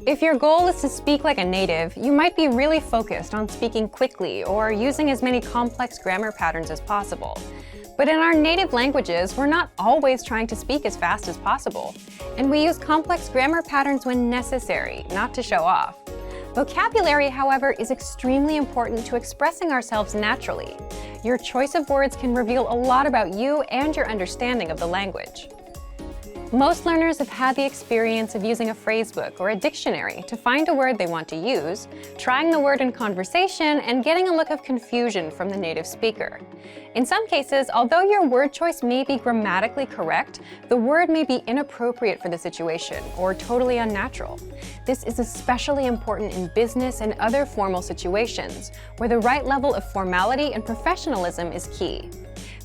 If your goal is to speak like a native, you might be really focused on speaking quickly or using as many complex grammar patterns as possible. But in our native languages, we're not always trying to speak as fast as possible, and we use complex grammar patterns when necessary, not to show off. Vocabulary, however, is extremely important to expressing ourselves naturally. Your choice of words can reveal a lot about you and your understanding of the language. Most learners have had the experience of using a phrasebook or a dictionary to find a word they want to use, trying the word in conversation, and getting a look of confusion from the native speaker. In some cases, although your word choice may be grammatically correct, the word may be inappropriate for the situation or totally unnatural. This is especially important in business and other formal situations, where the right level of formality and professionalism is key.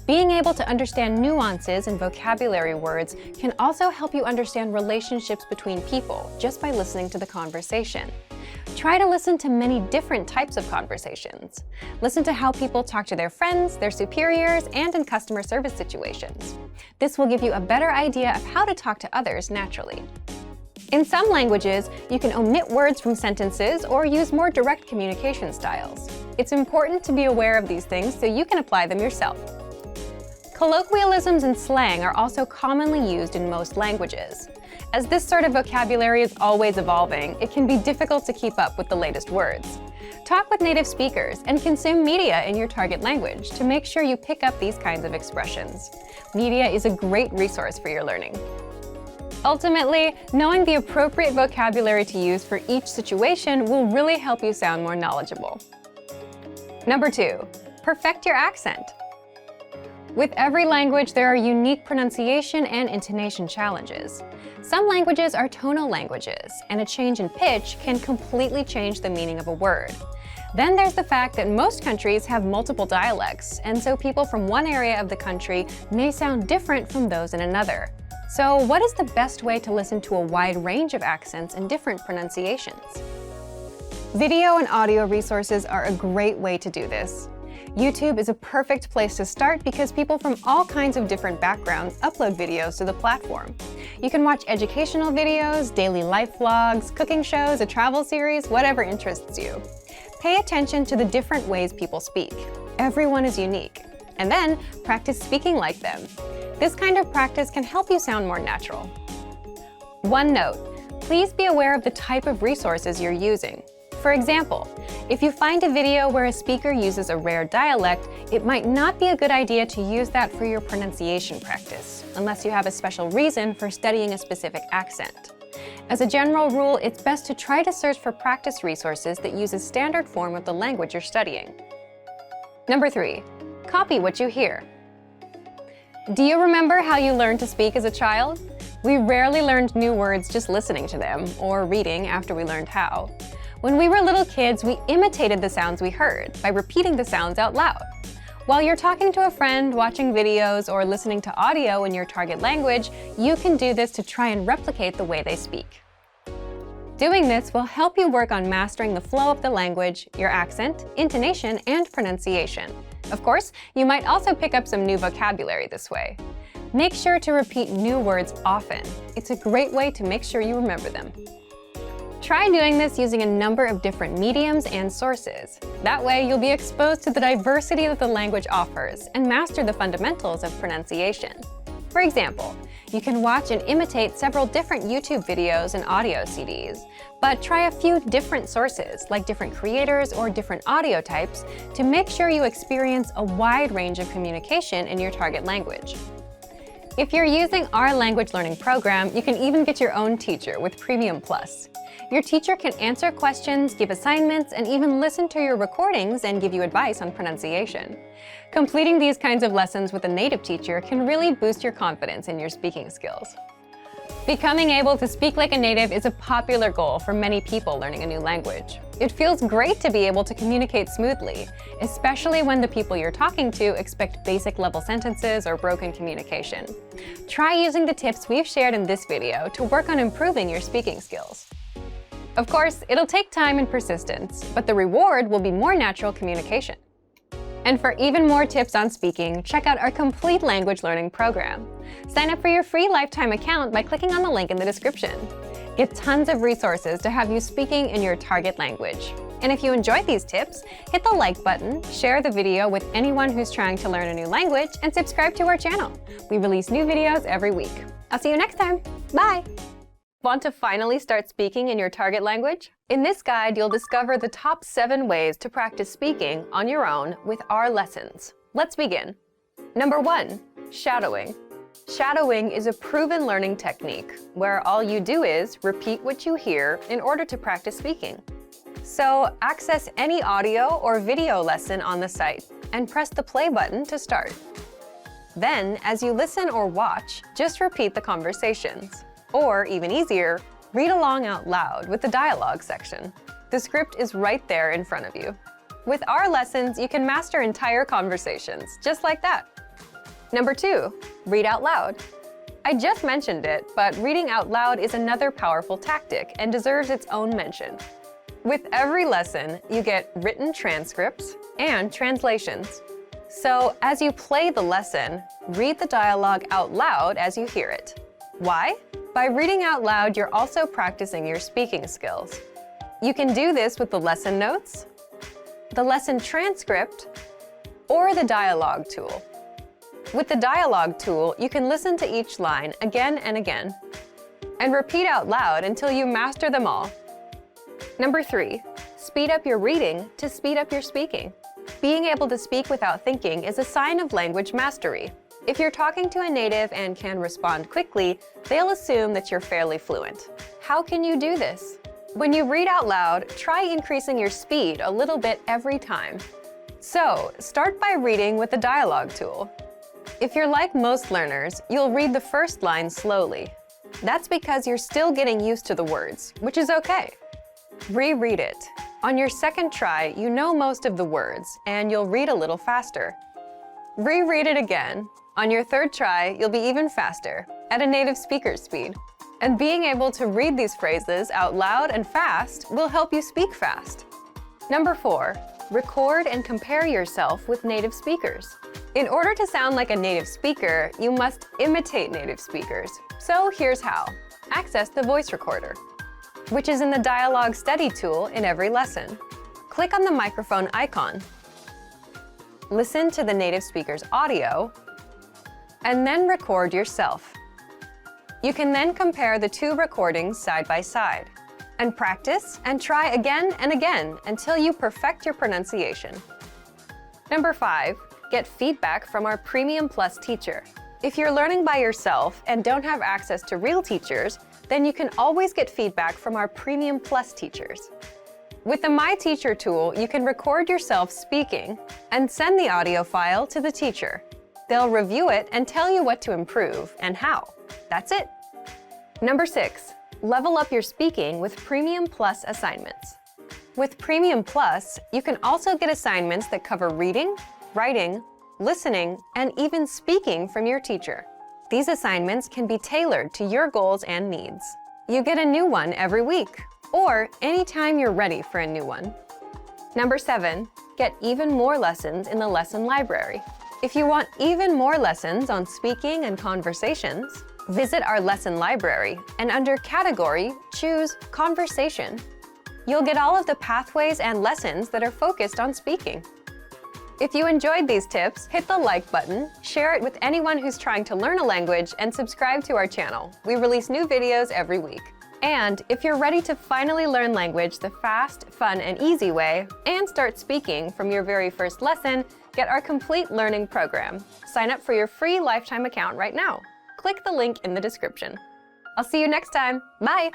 Being able to understand nuances in vocabulary words can also help you understand relationships between people just by listening to the conversation. Try to listen to many different types of conversations. Listen to how people talk to their friends, their superiors, and in customer service situations. This will give you a better idea of how to talk to others naturally. In some languages, you can omit words from sentences or use more direct communication styles. It's important to be aware of these things so you can apply them yourself. Colloquialisms and slang are also commonly used in most languages. As this sort of vocabulary is always evolving, it can be difficult to keep up with the latest words. Talk with native speakers and consume media in your target language to make sure you pick up these kinds of expressions. Media is a great resource for your learning. Ultimately, knowing the appropriate vocabulary to use for each situation will really help you sound more knowledgeable. Number 2, perfect your accent. With every language, there are unique pronunciation and intonation challenges. Some languages are tonal languages, and a change in pitch can completely change the meaning of a word. Then there's the fact that most countries have multiple dialects, and so people from one area of the country may sound different from those in another. So what is the best way to listen to a wide range of accents and different pronunciations? Video and audio resources are a great way to do this. YouTube is a perfect place to start because people from all kinds of different backgrounds upload videos to the platform. You can watch educational videos, daily life vlogs, cooking shows, a travel series, whatever interests you. Pay attention to the different ways people speak. Everyone is unique. And then practice speaking like them. This kind of practice can help you sound more natural. One note, please be aware of the type of resources you're using. For example, if you find a video where a speaker uses a rare dialect, it might not be a good idea to use that for your pronunciation practice, unless you have a special reason for studying a specific accent. As a general rule, it's best to try to search for practice resources that use a standard form of the language you're studying. Number 3, copy what you hear. Do you remember how you learned to speak as a child? We rarely learned new words just listening to them, or reading after we learned how. When we were little kids, we imitated the sounds we heard by repeating the sounds out loud. While you're talking to a friend, watching videos, or listening to audio in your target language, you can do this to try and replicate the way they speak. Doing this will help you work on mastering the flow of the language, your accent, intonation, and pronunciation. Of course, you might also pick up some new vocabulary this way. Make sure to repeat new words often. It's a great way to make sure you remember them. Try doing this using a number of different mediums and sources. That way, you'll be exposed to the diversity that the language offers and master the fundamentals of pronunciation. For example, you can watch and imitate several different YouTube videos and audio CDs, but try a few different sources, like different creators or different audio types, to make sure you experience a wide range of communication in your target language. If you're using our language learning program, you can even get your own teacher with Premium Plus. Your teacher can answer questions, give assignments, and even listen to your recordings and give you advice on pronunciation. Completing these kinds of lessons with a native teacher can really boost your confidence in your speaking skills. Becoming able to speak like a native is a popular goal for many people learning a new language. It feels great to be able to communicate smoothly, especially when the people you're talking to expect basic level sentences or broken communication. Try using the tips we've shared in this video to work on improving your speaking skills. Of course, it'll take time and persistence, but the reward will be more natural communication. And for even more tips on speaking, check out our complete language learning program. Sign up for your free lifetime account by clicking on the link in the description. Get tons of resources to have you speaking in your target language. And if you enjoyed these tips, hit the like button, share the video with anyone who's trying to learn a new language, and subscribe to our channel. We release new videos every week. I'll see you next time. Bye! Want to finally start speaking in your target language? In this guide, you'll discover the top 7 ways to practice speaking on your own with our lessons. Let's begin. Number 1, shadowing. Shadowing is a proven learning technique where all you do is repeat what you hear in order to practice speaking. So access any audio or video lesson on the site and press the play button to start. Then, as you listen or watch, just repeat the conversations. Or, even easier, read along out loud with the dialogue section. The script is right there in front of you. With our lessons, you can master entire conversations, just like that. Number 2, read out loud. I just mentioned it, but reading out loud is another powerful tactic and deserves its own mention. With every lesson, you get written transcripts and translations. So, as you play the lesson, read the dialogue out loud as you hear it. Why? By reading out loud, you're also practicing your speaking skills. You can do this with the lesson notes, the lesson transcript, or the dialogue tool. With the dialogue tool, you can listen to each line again and again, and repeat out loud until you master them all. Number 3, speed up your reading to speed up your speaking. Being able to speak without thinking is a sign of language mastery. If you're talking to a native and can respond quickly, they'll assume that you're fairly fluent. How can you do this? When you read out loud, try increasing your speed a little bit every time. So, start by reading with the dialogue tool. If you're like most learners, you'll read the first line slowly. That's because you're still getting used to the words, which is okay. Reread it. On your second try, you know most of the words, and you'll read a little faster. Reread it again. On your third try, you'll be even faster. at a native speaker's speed. And being able to read these phrases out loud and fast will help you speak fast. Number 4, record and compare yourself with native speakers. In order to sound like a native speaker, you must imitate native speakers. So here's how. Access the voice recorder, which is in the Dialogue Study tool in every lesson. Click on the microphone icon. Listen to the native speaker's audio, and then record yourself. You can then compare the two recordings side by side, and practice and try again and again until you perfect your pronunciation. Number 5, get feedback from our Premium Plus teacher. If you're learning by yourself and don't have access to real teachers, then you can always get feedback from our Premium Plus teachers. With the My Teacher tool, you can record yourself speaking and send the audio file to the teacher. They'll review it and tell you what to improve and how. That's it. Number 6, level up your speaking with Premium Plus assignments. With Premium Plus, you can also get assignments that cover reading, writing, listening, and even speaking from your teacher. These assignments can be tailored to your goals and needs. You get a new one every week, or anytime you're ready for a new one. Number 7, get even more lessons in the lesson library. If you want even more lessons on speaking and conversations, visit our lesson library and under Category, choose Conversation. You'll get all of the pathways and lessons that are focused on speaking. If you enjoyed these tips, hit the like button, share it with anyone who's trying to learn a language, and subscribe to our channel. We release new videos every week. And if you're ready to finally learn language the fast, fun, and easy way, and start speaking from your very first lesson, get our complete learning program. Sign up for your free lifetime account right now. Click the link in the description. I'll see you next time. Bye!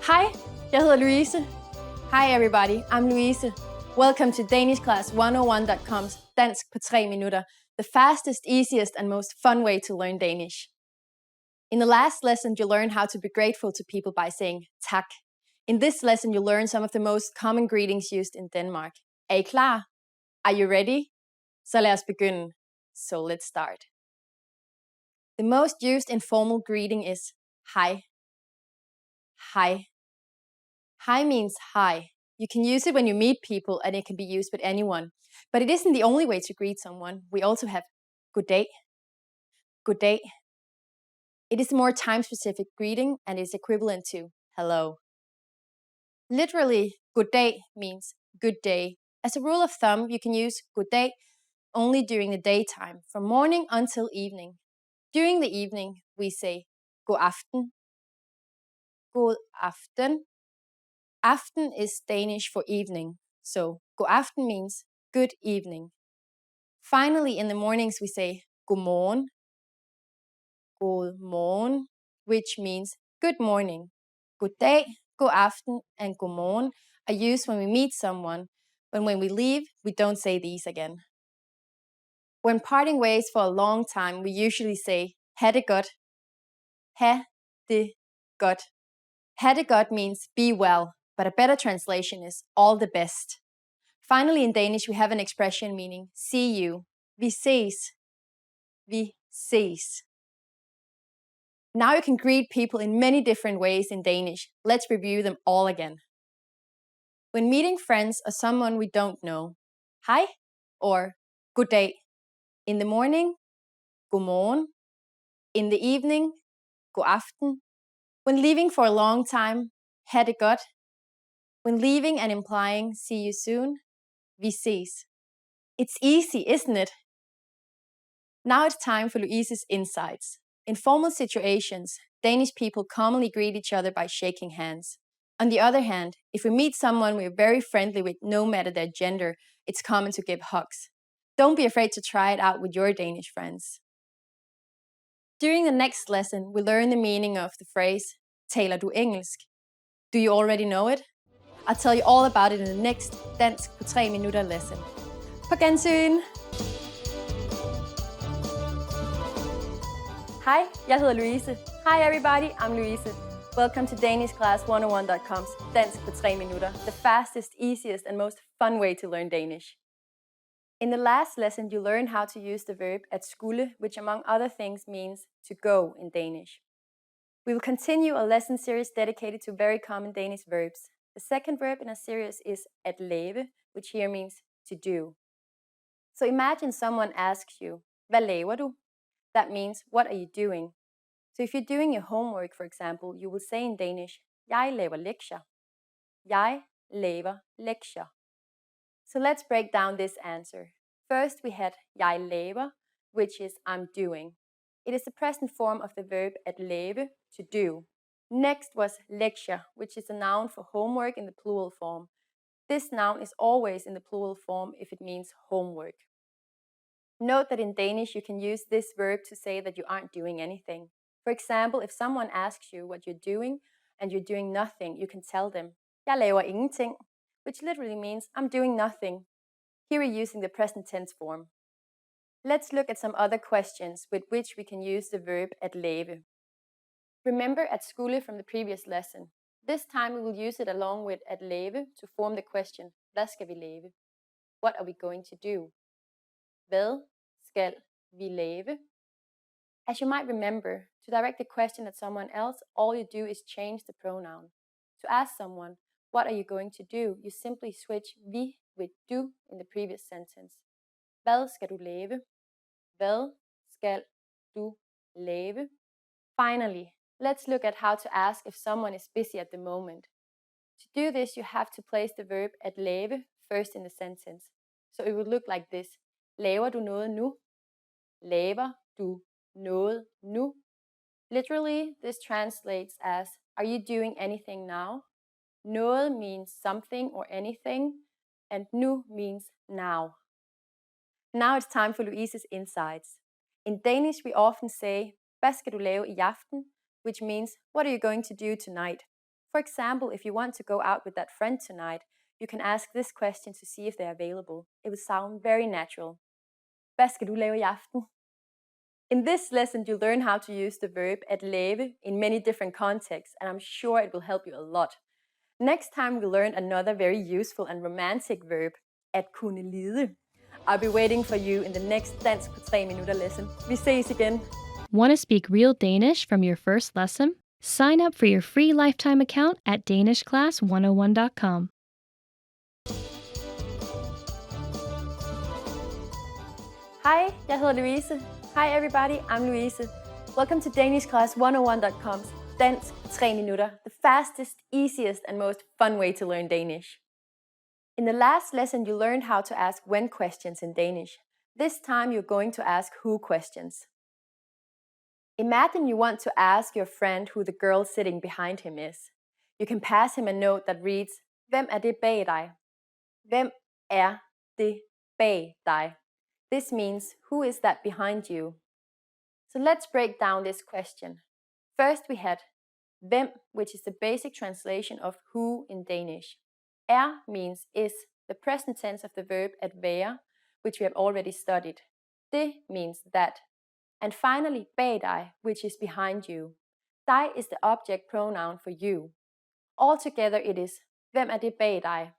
Hi, jeg hedder Louise. Hi everybody, I'm Louise. Welcome to DanishClass101.com's Dansk på 3 minutter, the fastest, easiest, and most fun way to learn Danish. In the last lesson, you learned how to be grateful to people by saying tak. In this lesson, you learn some of the most common greetings used in Denmark. Er I klar? Are you ready? Så lad os begynde. So let's start. The most used informal greeting is hej. Hej. Hi means hi. You can use it when you meet people and it can be used with anyone. But it isn't the only way to greet someone. We also have good day. Good day. It is a more time-specific greeting and is equivalent to hello. Literally, good day means good day. As a rule of thumb, you can use good day only during the daytime, from morning until evening. During the evening, we say god aften. God aften. Aften is Danish for evening, so god aften means good evening. Finally, in the mornings, we say god morgen. God morgen, which means good morning. Good day, god aften, and god morgen are used when we meet someone, but when we leave, we don't say these again. When parting ways for a long time, we usually say ha det godt. Ha det godt. Ha det godt means be well, but a better translation is all the best. Finally, in Danish, we have an expression meaning see you. Vi ses. Vi ses. Now you can greet people in many different ways in Danish. Let's review them all again. When meeting friends or someone we don't know, hej or good day. In the morning, god morgen. In the evening, god aften. When leaving for a long time, ha det godt. When leaving and implying see you soon, vi ses. It's easy, isn't it? Now it's time for Louise's insights. In formal situations, Danish people commonly greet each other by shaking hands. On the other hand, if we meet someone we're very friendly with, no matter their gender, it's common to give hugs. Don't be afraid to try it out with your Danish friends. During the next lesson, we learn the meaning of the phrase, taler du engelsk? Do you already know it? I'll tell you all about it in the next Dansk på 3 minutter lesson. På gensyn! Hi, jeg hedder Louise. Hi everybody, I'm Louise. Welcome to DanishClass101.com's Dansk på 3 minutter, the fastest, easiest, and most fun way to learn Danish. In the last lesson, you learned how to use the verb at skulle, which among other things means to go in Danish. We will continue a lesson series dedicated to very common Danish verbs. The second verb in our series is at lave, which here means to do. So imagine someone asks you, hvad laver du? That means, what are you doing? So if you're doing your homework, for example, you will say in Danish, jeg laver lektier. Jeg laver lektier. So let's break down this answer. First, we had jeg laver, which is I'm doing. It is the present form of the verb at lave, to do. Next was lektier, which is a noun for homework in the plural form. This noun is always in the plural form if it means homework. Note that in Danish you can use this verb to say that you aren't doing anything. For example, if someone asks you what you're doing and you're doing nothing, you can tell them, jeg laver ingenting, which literally means I'm doing nothing. Here we're using the present tense form. Let's look at some other questions with which we can use the verb at lave. Remember at skulle from the previous lesson. This time we will use it along with at lave to form the question, hvad skal vi lave? What are we going to do? Hvad skal vi lave? As you might remember, to direct the question at someone else, all you do is change the pronoun. To ask someone, what are you going to do? You simply switch vi with do in the previous sentence. Hvad skal du lave? Hvad skal du lave? Finally, let's look at how to ask if someone is busy at the moment. To do this, you have to place the verb at lave first in the sentence. So it would look like this. Laver du noget nu? Laver du noget nu? Literally, this translates as, are you doing anything now? Noget means something or anything, and nu means now. Now it's time for Louise's insights. In Danish, we often say, hvad skal du lave i aften? Which means, what are you going to do tonight? For example, if you want to go out with that friend tonight, you can ask this question to see if they're available. It would sound very natural. Hvad skal du lave i aften? In this lesson, you'll learn how to use the verb at lave in many different contexts, and I'm sure it will help you a lot. Next time, we'll learn another very useful and romantic verb, at kunne lide. I'll be waiting for you in the next Dansk på 3 minutter lesson. Vi ses igen. Want to speak real Danish from your first lesson? Sign up for your free lifetime account at danishclass101.com. Hi, jeg hedder Louise. Hi everybody, I'm Louise. Welcome to danishclass101.com's Dansk på 3 minutter, the fastest, easiest and most fun way to learn Danish. In the last lesson, you learned how to ask when questions in Danish. This time you're going to ask who questions. Imagine you want to ask your friend who the girl sitting behind him is. You can pass him a note that reads, hvem er det bag dig? Hvem er det bag dig? This means, who is that behind you? So let's break down this question. First we had hvem, which is the basic translation of who in Danish. Er means is, the present tense of the verb at være, which we have already studied. Det means that. And finally, bag dig, which is behind you. Dig is the object pronoun for you. Altogether it is, hvem er det bag dig?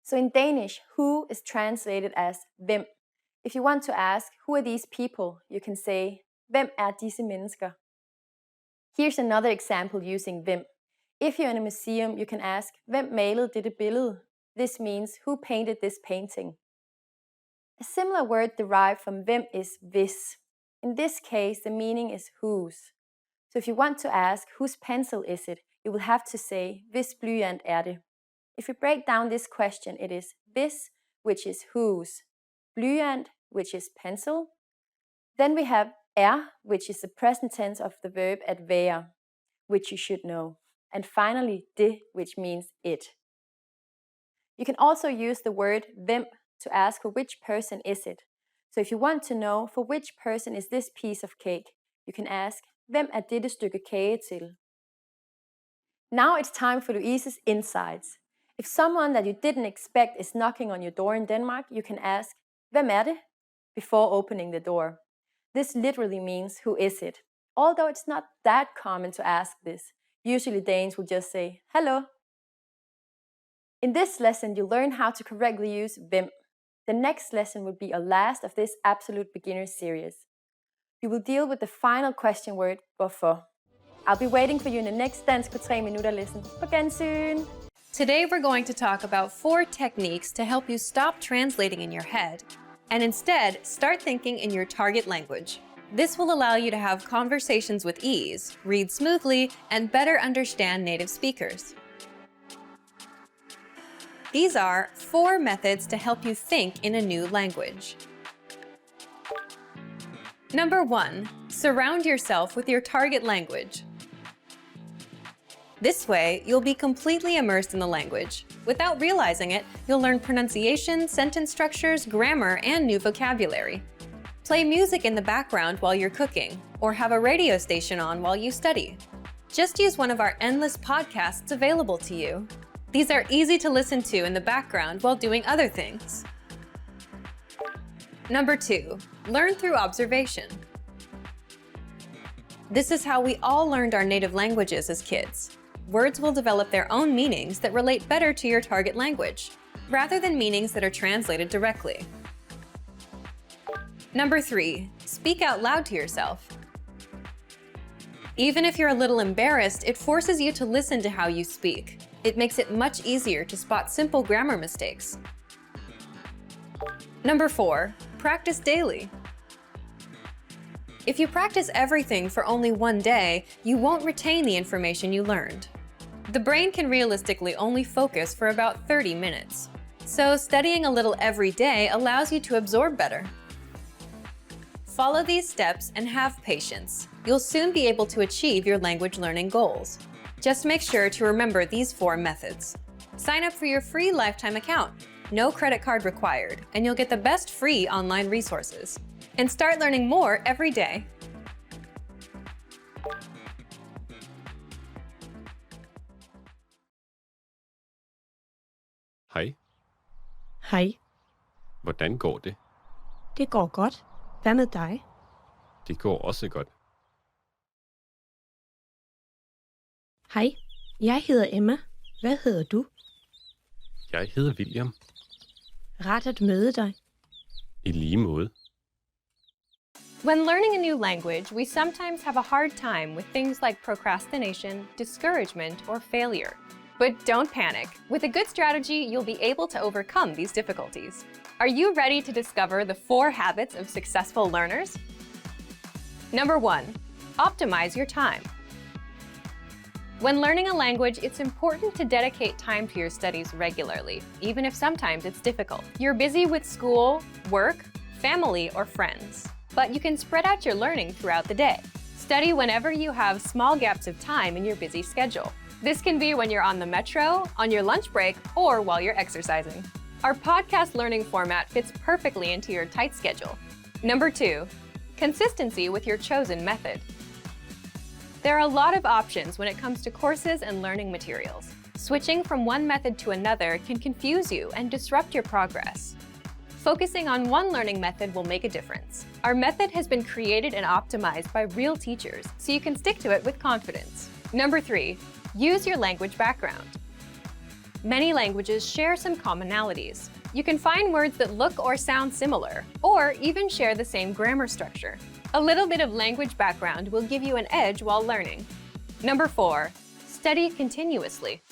So in Danish, who is translated as hvem. If you want to ask, who are these people, you can say, hvem er disse mennesker? Here's another example using hvem. If you're in a museum, you can ask, hvem malede dette billede? This means, who painted this painting? A similar word derived from hvem is hvis. In this case, the meaning is whose. So if you want to ask, whose pencil is it, you will have to say, hvis blyant er det? If we break down this question, it is hvis, which is whose, blyant, which is pencil. Then we have er, which is the present tense of the verb at være, which you should know. And finally, det, which means it. You can also use the word hvem to ask for which person is it. So if you want to know for which person is this piece of cake, you can ask, hvem er dette stykke kage til? Now it's time for Louise's insights. If someone that you didn't expect is knocking on your door in Denmark, you can ask, hvem er det? Before opening the door. This literally means, who is it? Although it's not that common to ask this. Usually Danes will just say, hello. In this lesson, you learn how to correctly use hvem. The next lesson will be our last of this Absolute Beginner series. You will deal with the final question word, hvorfor. I'll be waiting for you in the next Dansk på 3 minutter lesson. På gensyn! Today we're going to talk about 4 techniques to help you stop translating in your head and instead start thinking in your target language. This will allow you to have conversations with ease, read smoothly, and better understand native speakers. These are 4 methods to help you think in a new language. Number 1, surround yourself with your target language. This way, you'll be completely immersed in the language. Without realizing it, you'll learn pronunciation, sentence structures, grammar, and new vocabulary. Play music in the background while you're cooking, or have a radio station on while you study. Just use one of our endless podcasts available to you. These are easy to listen to in the background while doing other things. Number 2, learn through observation. This is how we all learned our native languages as kids. Words will develop their own meanings that relate better to your target language, rather than meanings that are translated directly. Number 3, speak out loud to yourself. Even if you're a little embarrassed, it forces you to listen to how you speak. It makes it much easier to spot simple grammar mistakes. Number 4, practice daily. If you practice everything for only one day, you won't retain the information you learned. The brain can realistically only focus for about 30 minutes. So studying a little every day allows you to absorb better. Follow these steps and have patience. You'll soon be able to achieve your language learning goals. Just make sure to remember these 4 methods. Sign up for your free lifetime account. No credit card required, and you'll get the best free online resources. And start learning more every day. Hej, Hej, hvordan går det? det går godt. Hvad med dig? Det går også godt. Hej, jeg hedder Emma. Hvad hedder du? Jeg hedder William. Rart at møde dig. I lige måde. When learning a new language, we sometimes have a hard time with things like procrastination, discouragement, or failure. But don't panic. With a good strategy, you'll be able to overcome these difficulties. Are you ready to discover the 4 habits of successful learners? Number 1, optimize your time. When learning a language, it's important to dedicate time to your studies regularly, even if sometimes it's difficult. You're busy with school, work, family, or friends. But you can spread out your learning throughout the day. Study whenever you have small gaps of time in your busy schedule. This can be when you're on the metro, on your lunch break, or while you're exercising. Our podcast learning format fits perfectly into your tight schedule. Number 2, consistency with your chosen method. There are a lot of options when it comes to courses and learning materials. Switching from one method to another can confuse you and disrupt your progress. Focusing on one learning method will make a difference. Our method has been created and optimized by real teachers, so you can stick to it with confidence. Number 3, use your language background. Many languages share some commonalities. You can find words that look or sound similar, or even share the same grammar structure. A little bit of language background will give you an edge while learning. Number 4, study continuously.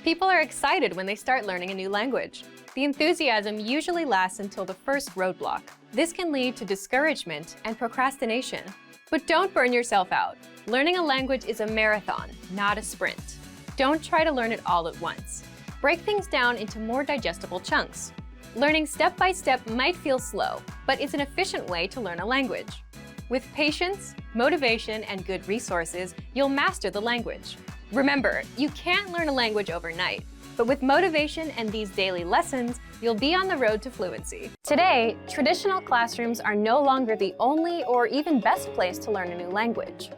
People are excited when they start learning a new language. The enthusiasm usually lasts until the first roadblock. This can lead to discouragement and procrastination. But don't burn yourself out. Learning a language is a marathon, not a sprint. Don't try to learn it all at once. Break things down into more digestible chunks. Learning step by step might feel slow, but it's an efficient way to learn a language. With patience, motivation, and good resources, you'll master the language. Remember, you can't learn a language overnight, but with motivation and these daily lessons, you'll be on the road to fluency. Today, traditional classrooms are no longer the only or even best place to learn a new language.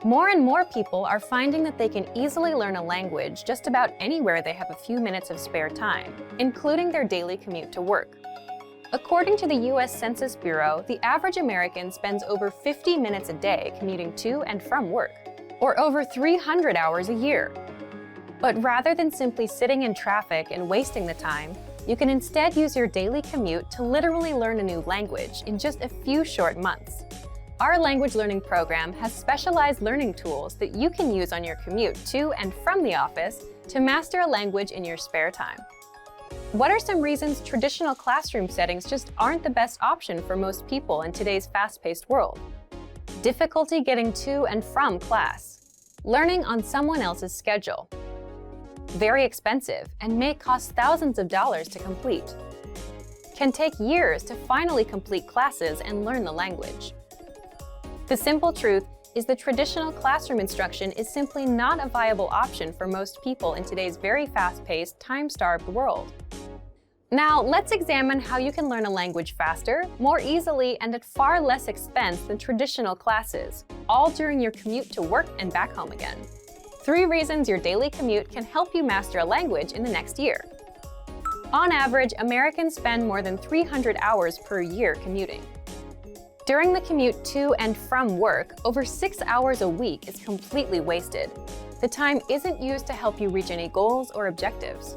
More and more people are finding that they can easily learn a language just about anywhere they have a few minutes of spare time, including their daily commute to work. According to the US Census Bureau, the average American spends over 50 minutes a day commuting to and from work, or over 300 hours a year. But rather than simply sitting in traffic and wasting the time, you can instead use your daily commute to literally learn a new language in just a few short months. Our language learning program has specialized learning tools that you can use on your commute to and from the office to master a language in your spare time. What are some reasons traditional classroom settings just aren't the best option for most people in today's fast-paced world? Difficulty getting to and from class. Learning on someone else's schedule. Very expensive and may cost thousands of dollars to complete. Can take years to finally complete classes and learn the language. The simple truth is that traditional classroom instruction is simply not a viable option for most people in today's very fast-paced, time-starved world. Now, let's examine how you can learn a language faster, more easily, and at far less expense than traditional classes, all during your commute to work and back home again. 3 reasons your daily commute can help you master a language in the next year. On average, Americans spend more than 300 hours per year commuting. During the commute to and from work, over 6 hours a week is completely wasted. The time isn't used to help you reach any goals or objectives.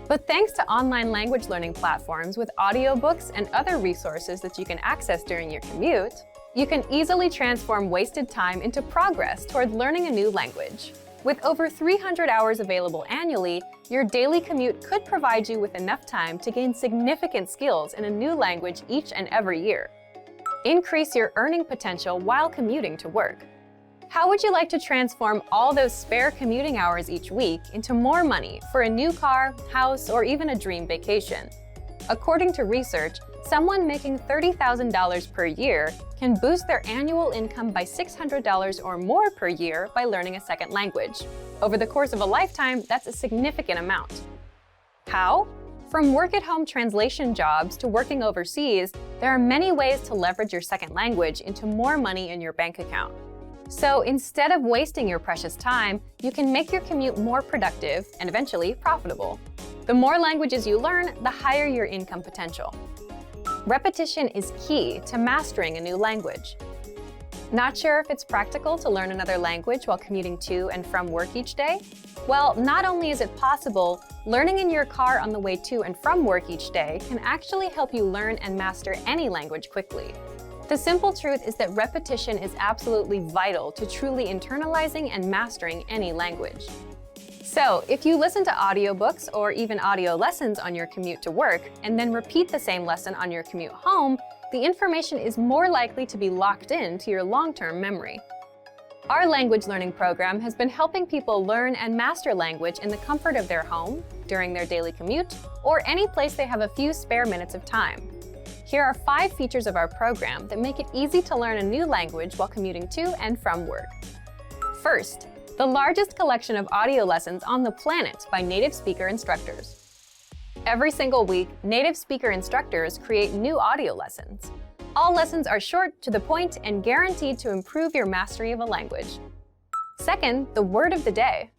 But thanks to online language learning platforms with audiobooks and other resources that you can access during your commute, you can easily transform wasted time into progress toward learning a new language. With over 300 hours available annually, your daily commute could provide you with enough time to gain significant skills in a new language each and every year. Increase your earning potential while commuting to work. How would you like to transform all those spare commuting hours each week into more money for a new car, house, or even a dream vacation? According to research, someone making $30,000 per year can boost their annual income by $600 or more per year by learning a second language. Over the course of a lifetime, that's a significant amount. How? From work-at-home translation jobs to working overseas, there are many ways to leverage your second language into more money in your bank account. So instead of wasting your precious time, you can make your commute more productive and eventually profitable. The more languages you learn, the higher your income potential. Repetition is key to mastering a new language. Not sure if it's practical to learn another language while commuting to and from work each day? Well, not only is it possible, learning in your car on the way to and from work each day can actually help you learn and master any language quickly. The simple truth is that repetition is absolutely vital to truly internalizing and mastering any language. So, if you listen to audiobooks or even audio lessons on your commute to work, and then repeat the same lesson on your commute home, the information is more likely to be locked into your long-term memory. Our language learning program has been helping people learn and master language in the comfort of their home, during their daily commute, or any place they have a few spare minutes of time. Here are 5 features of our program that make it easy to learn a new language while commuting to and from work. First, the largest collection of audio lessons on the planet by native speaker instructors. Every single week, native speaker instructors create new audio lessons. All lessons are short, to the point, and guaranteed to improve your mastery of a language. Second, the word of the day.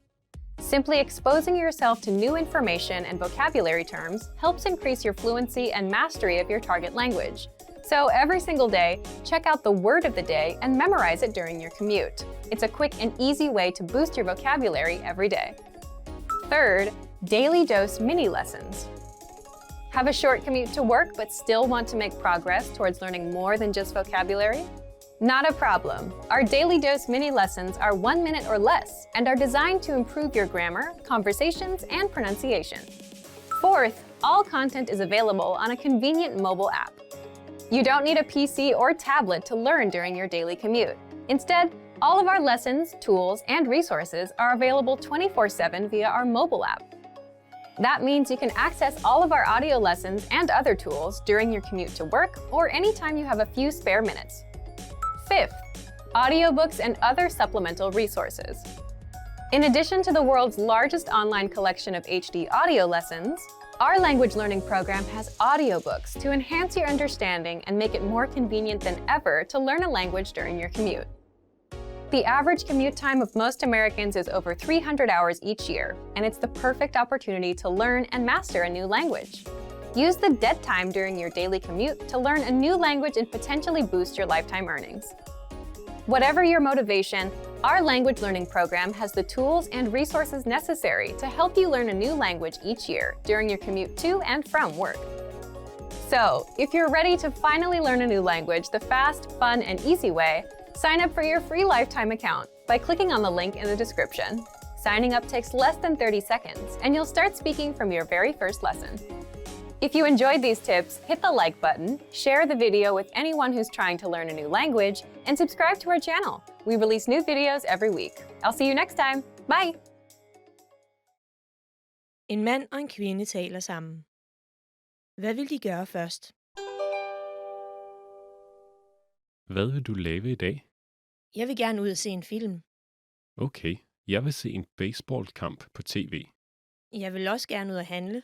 Simply exposing yourself to new information and vocabulary terms helps increase your fluency and mastery of your target language. So every single day, check out the word of the day and memorize it during your commute. It's a quick and easy way to boost your vocabulary every day. Third, daily dose mini lessons. Have a short commute to work but still want to make progress towards learning more than just vocabulary? Not a problem. Our daily dose mini lessons are 1 minute or less and are designed to improve your grammar, conversations, and pronunciation. Fourth, all content is available on a convenient mobile app. You don't need a PC or tablet to learn during your daily commute. Instead, all of our lessons, tools, and resources are available 24/7 via our mobile app. That means you can access all of our audio lessons and other tools during your commute to work or anytime you have a few spare minutes. Fifth, audiobooks and other supplemental resources. In addition to the world's largest online collection of HD audio lessons, our language learning program has audiobooks to enhance your understanding and make it more convenient than ever to learn a language during your commute. The average commute time of most Americans is over 300 hours each year, and it's the perfect opportunity to learn and master a new language. Use the dead time during your daily commute to learn a new language and potentially boost your lifetime earnings. Whatever your motivation, Our language learning program has the tools and resources necessary to help you learn a new language each year during your commute to and from work. So, if you're ready to finally learn a new language the fast, fun, and easy way, sign up for your free lifetime account by clicking on the link in the description. Signing up takes less than 30 seconds, and you'll start speaking from your very first lesson. If you enjoyed these tips, hit the like button, share the video with anyone who's trying to learn a new language, and subscribe to our channel. We release new videos every week. I'll see you next time. Bye! En mand og en kvinde taler sammen. Hvad vil de gøre først? Hvad vil du lave i dag? Jeg vil gerne ud og se en film. Okay, jeg vil se en baseballkamp på tv. Jeg vil også gerne ud og handle.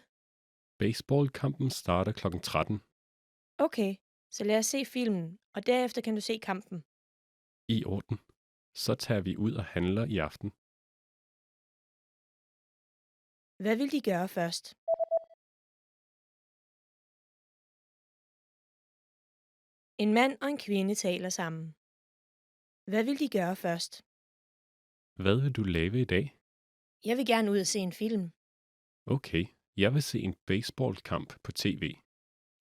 Baseballkampen starter kl. 13. Okay, så lad os se filmen, og derefter kan du se kampen. I orden. Så tager vi ud og handler i aften. Hvad vil de gøre først? En mand og en kvinde taler sammen. Hvad vil de gøre først? Hvad vil du lave i dag? Jeg vil gerne ud og se en film. Okay, jeg vil se en baseballkamp på tv.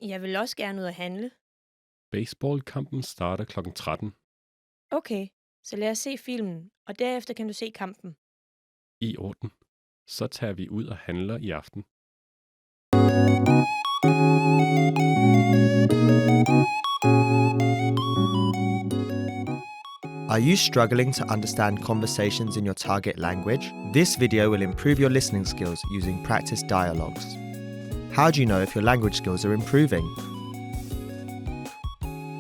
Jeg vil også gerne ud og handle. Baseballkampen starter kl. 13. Okay, så lad os se filmen, og derefter kan du se kampen. I orden. Så tager vi ud og handler i aften. Are you struggling to understand conversations in your target language? This video will improve your listening skills using practice dialogues. How do you know if your language skills are improving?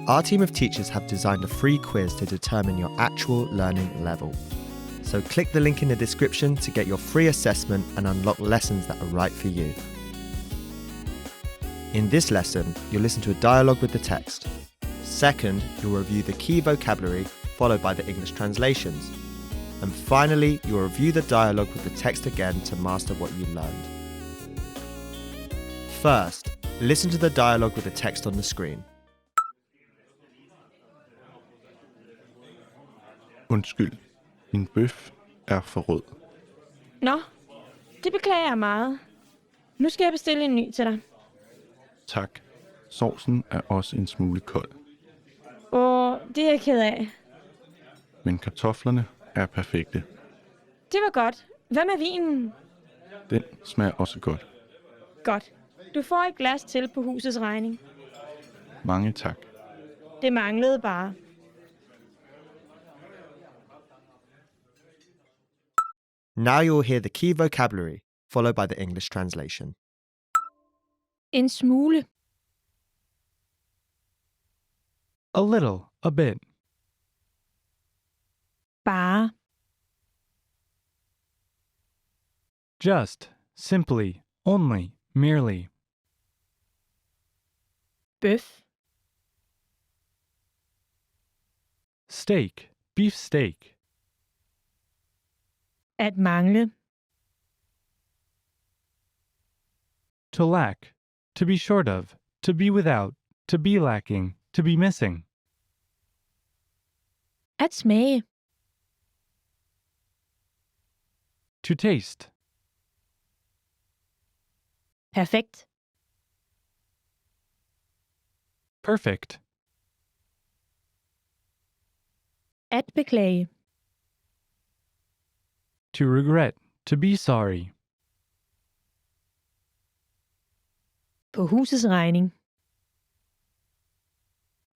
Our team of teachers have designed a free quiz to determine your actual learning level. So click the link in the description to get your free assessment and unlock lessons that are right for you. In this lesson, you'll listen to a dialogue with the text. Second, you'll review the key vocabulary followed by the English translations. And finally, you'll review the dialogue with the text again to master what you learned. First, listen to the dialogue with the text on the screen. Undskyld, min bøf er for rød. Nå, det beklager jeg meget. Nu skal jeg bestille en ny til dig. Tak. Sovsen er også en smule kold, Det er jeg ked af. men kartoflerne er perfekte. Det var godt. Hvad med vinen? Den smager også godt. Godt. Du får et glas til på husets regning. Mange tak. Det manglede bare. Now you will hear the key vocabulary, followed by the English translation. En smule. A little, a bit. Bare. Just, simply, only, merely. Bøf. Steak, beef steak. At mangle. To lack, to be short of, to be without, to be lacking, to be missing. At smage. To taste. Perfekt. Perfect. At beklage. To regret, to be sorry. På husets regning.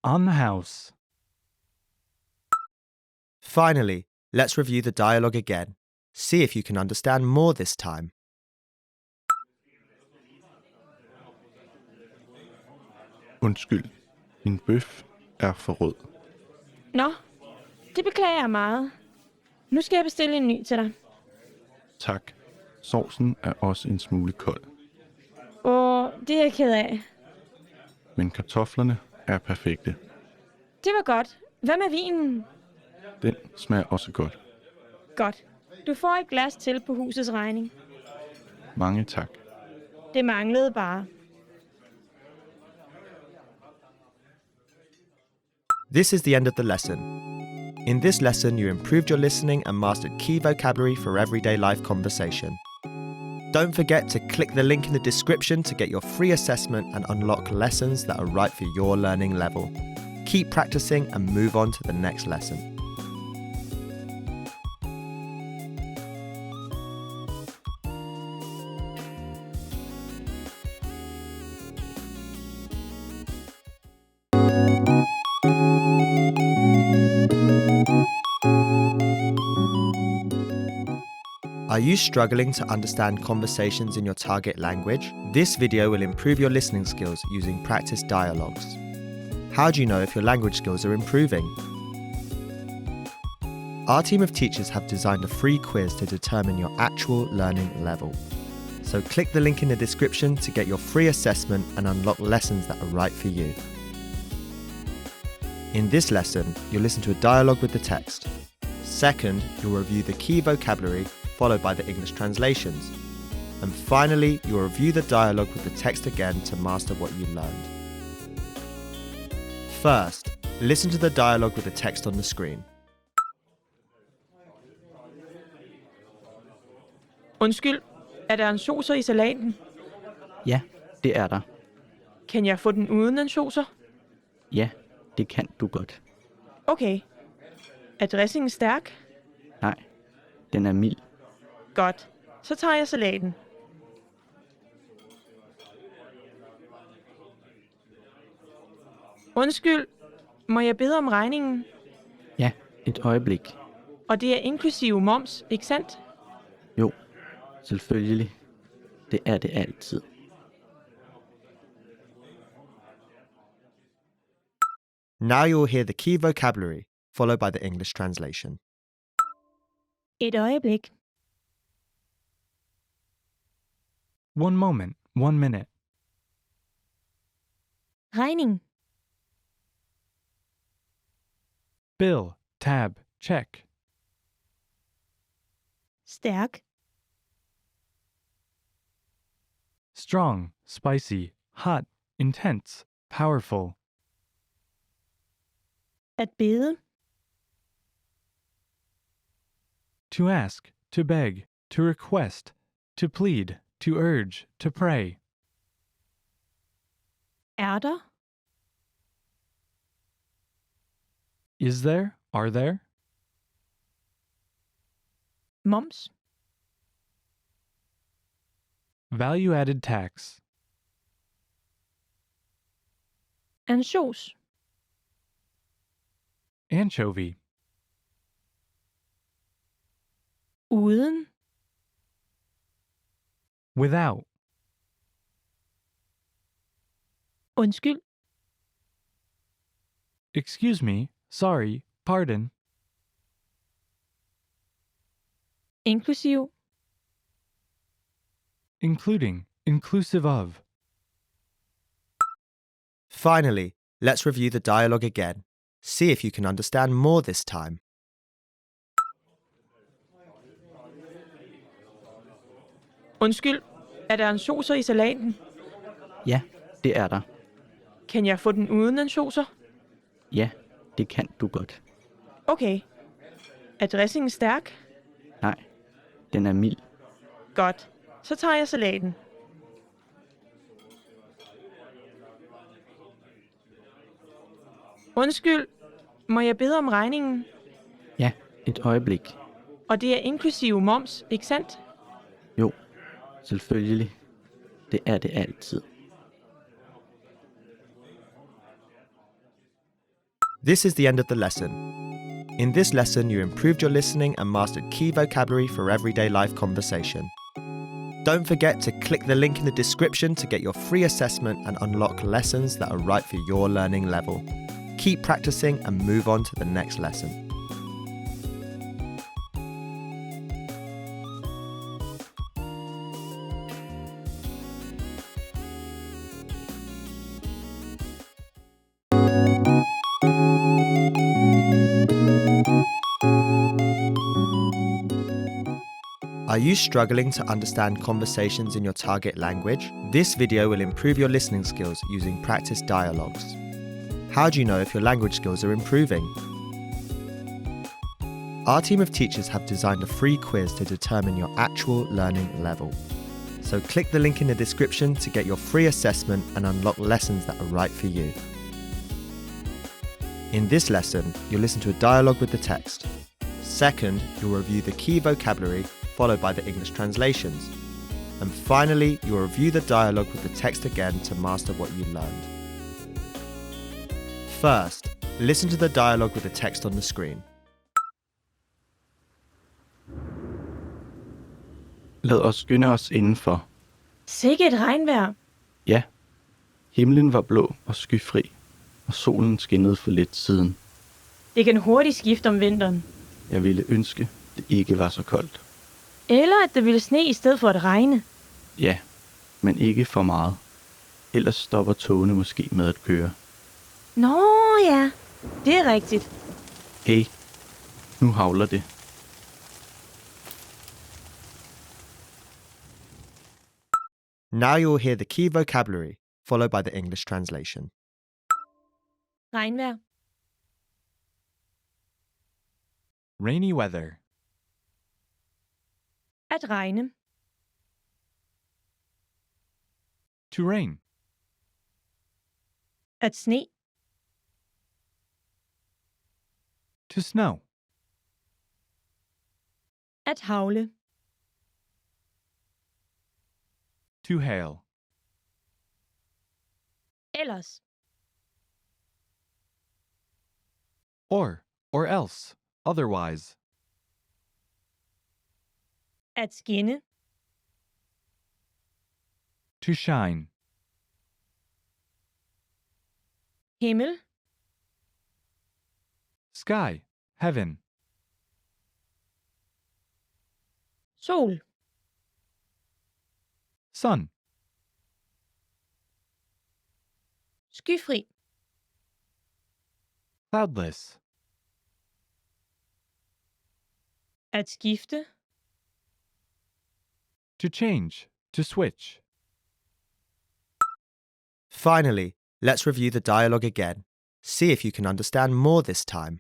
On the house. Finally, let's review the dialogue again. See if you can understand more this time. Undskyld, min bøf er for rød. Nå, det beklager jeg meget. Nu skal jeg bestille en ny til dig. Tak. Sovsen er også en smule kold, Det er jeg ked af. men kartoflerne er perfekte. Det var godt. Hvad med vinen? Den smager også godt. Godt. Du får et glas til på husets regning. Mange tak. Det manglede bare. This is the end of the lesson. In this lesson, you improved your listening and mastered key vocabulary for everyday life conversation. Don't forget to click the link in the description to get your free assessment and unlock lessons that are right for your learning level. Keep practicing and move on to the next lesson. Are you struggling to understand conversations in your target language? This video will improve your listening skills using practice dialogues. How do you know if your language skills are improving? Our team of teachers have designed a free quiz to determine your actual learning level. So click the link in the description to get your free assessment and unlock lessons that are right for you. In this lesson, you'll listen to a dialogue with the text. Second, you'll review the key vocabulary followed by the English translations. And finally, you'll review the dialogue with the text again to master what you learned. First, listen to the dialogue with the text on the screen. Undskyld, er der ansjoser i salaten? Ja, det er der. Kan jeg få den uden ansjoser? Ja, det kan du godt. Okay. Er dressingen stærk? Nej, den er mild. Godt. Så tager jeg salaten. Undskyld, må jeg bede om regningen? Ja, et øjeblik. Og det er inklusive moms, ikke sandt? Jo, selvfølgelig. Det er det altid. Now you will hear the key vocabulary, followed by the English translation. Et øjeblik. 1 moment, 1 minute. Regning. Bill, tab, check. Stærk. Strong, spicy, hot, intense, powerful. At bede. To ask, to beg, to request, to plead, to urge, to pray. Er der? Is there? Are there? Moms. Value-added tax. Ansjos. Anchovy. Uden. Without. Undskyld. Excuse me. Sorry. Pardon. Inklusiv. Including. Inclusive of. Finally, let's review the dialogue again. See if you can understand more this time. Undskyld, er der ansjoser i salaten? Ja, det er der. Kan jeg få den uden ansjoser? Ja, det kan du godt. Okay. Er dressingen stærk? Nej, den er mild. Godt. Så tager jeg salaten. Undskyld, må jeg bede om regningen? Ja, et øjeblik. Og det er inklusive moms, ikke sandt? Jo, selvfølgelig. Det er det altid. This is the end of the lesson. In this lesson, you improved your listening and mastered key vocabulary for everyday life conversation. Don't forget to click the link in the description to get your free assessment and unlock lessons that are right for your learning level. Keep practicing and move on to the next lesson. Are you struggling to understand conversations in your target language? This video will improve your listening skills using practice dialogues. How do you know if your language skills are improving? Our team of teachers have designed a free quiz to determine your actual learning level. So click the link in the description to get your free assessment and unlock lessons that are right for you. In this lesson, you'll listen to a dialogue with the text. Second, you'll review the key vocabulary, followed by the English translations. And finally, you'll review the dialogue with the text again to master what you learned. First, listen to the dialogue with the text on the screen. Lad os skynde os indenfor. Sikke et regnvejr. Ja, himlen var blå og skyfri, og solen skinnede for lidt siden. Det kan hurtigt skifte om vinteren. Jeg ville ønske, det ikke var så koldt. Eller at det ville sne i stedet for at regne. Ja, men ikke for meget. Ellers stopper togene måske med at køre. Nå ja, det er rigtigt. Hey, nu havler det. Now you'll hear the key vocabulary, followed by the English translation. Regnvejr. Rainy weather. At regne. To rain. At sne. To snow. At havle. To hail. Ellers. Or else, otherwise. At skinne. To shine. Himmel. Sky, heaven. Sol. Sun. Skyfri. Cloudless. At skifte. To change, to switch. Finally, let's review the dialogue again. See if you can understand more this time.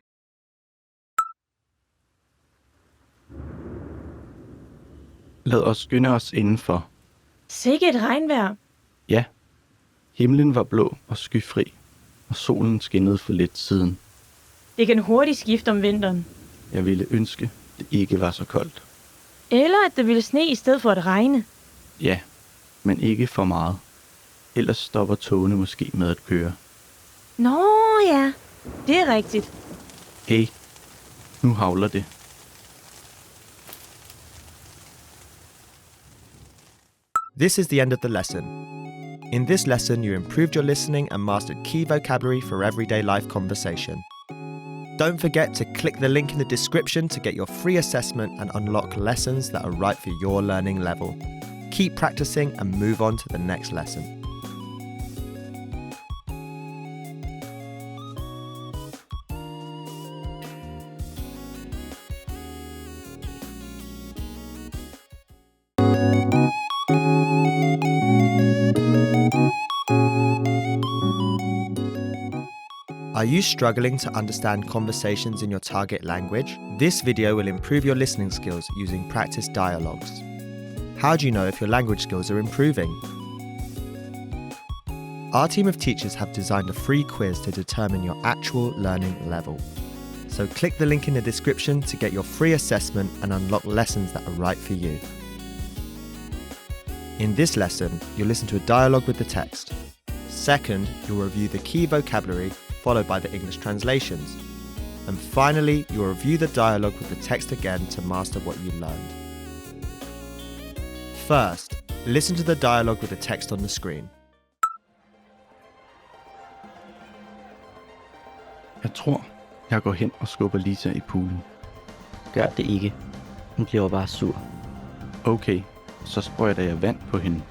Lad os skynde os indenfor. Sikke et regnvejr. Ja, himlen var blå og skyfri, og solen skinnede for lidt siden. Det kan hurtigt skifte om vinteren. Jeg ville ønske, det ikke var så koldt. Eller at det ville sne i stedet for at regne. Ja, men ikke for meget. Ellers stopper togene måske med at køre. Nå ja, det er rigtigt. Hey, nu havler det. This is the end of the lesson. In this lesson, you improved your listening and mastered key vocabulary for everyday life conversation. Don't forget to click the link in the description to get your free assessment and unlock lessons that are right for your learning level. Keep practicing and move on to the next lesson. Are you struggling to understand conversations in your target language? This video will improve your listening skills using practice dialogues. How do you know if your language skills are improving? Our team of teachers have designed a free quiz to determine your actual learning level. So click the link in the description to get your free assessment and unlock lessons that are right for you. In this lesson, you'll listen to a dialogue with the text. Second, you'll review the key vocabulary, followed by the English translations. And finally, you'll review the dialogue with the text again to master what you learned. First, listen to the dialogue with the text on the screen. Jeg tror, jeg går hen og skubber Lisa i poolen. Gør det ikke. Hun bliver bare sur. Okay, så sprøjter jeg vand på hende.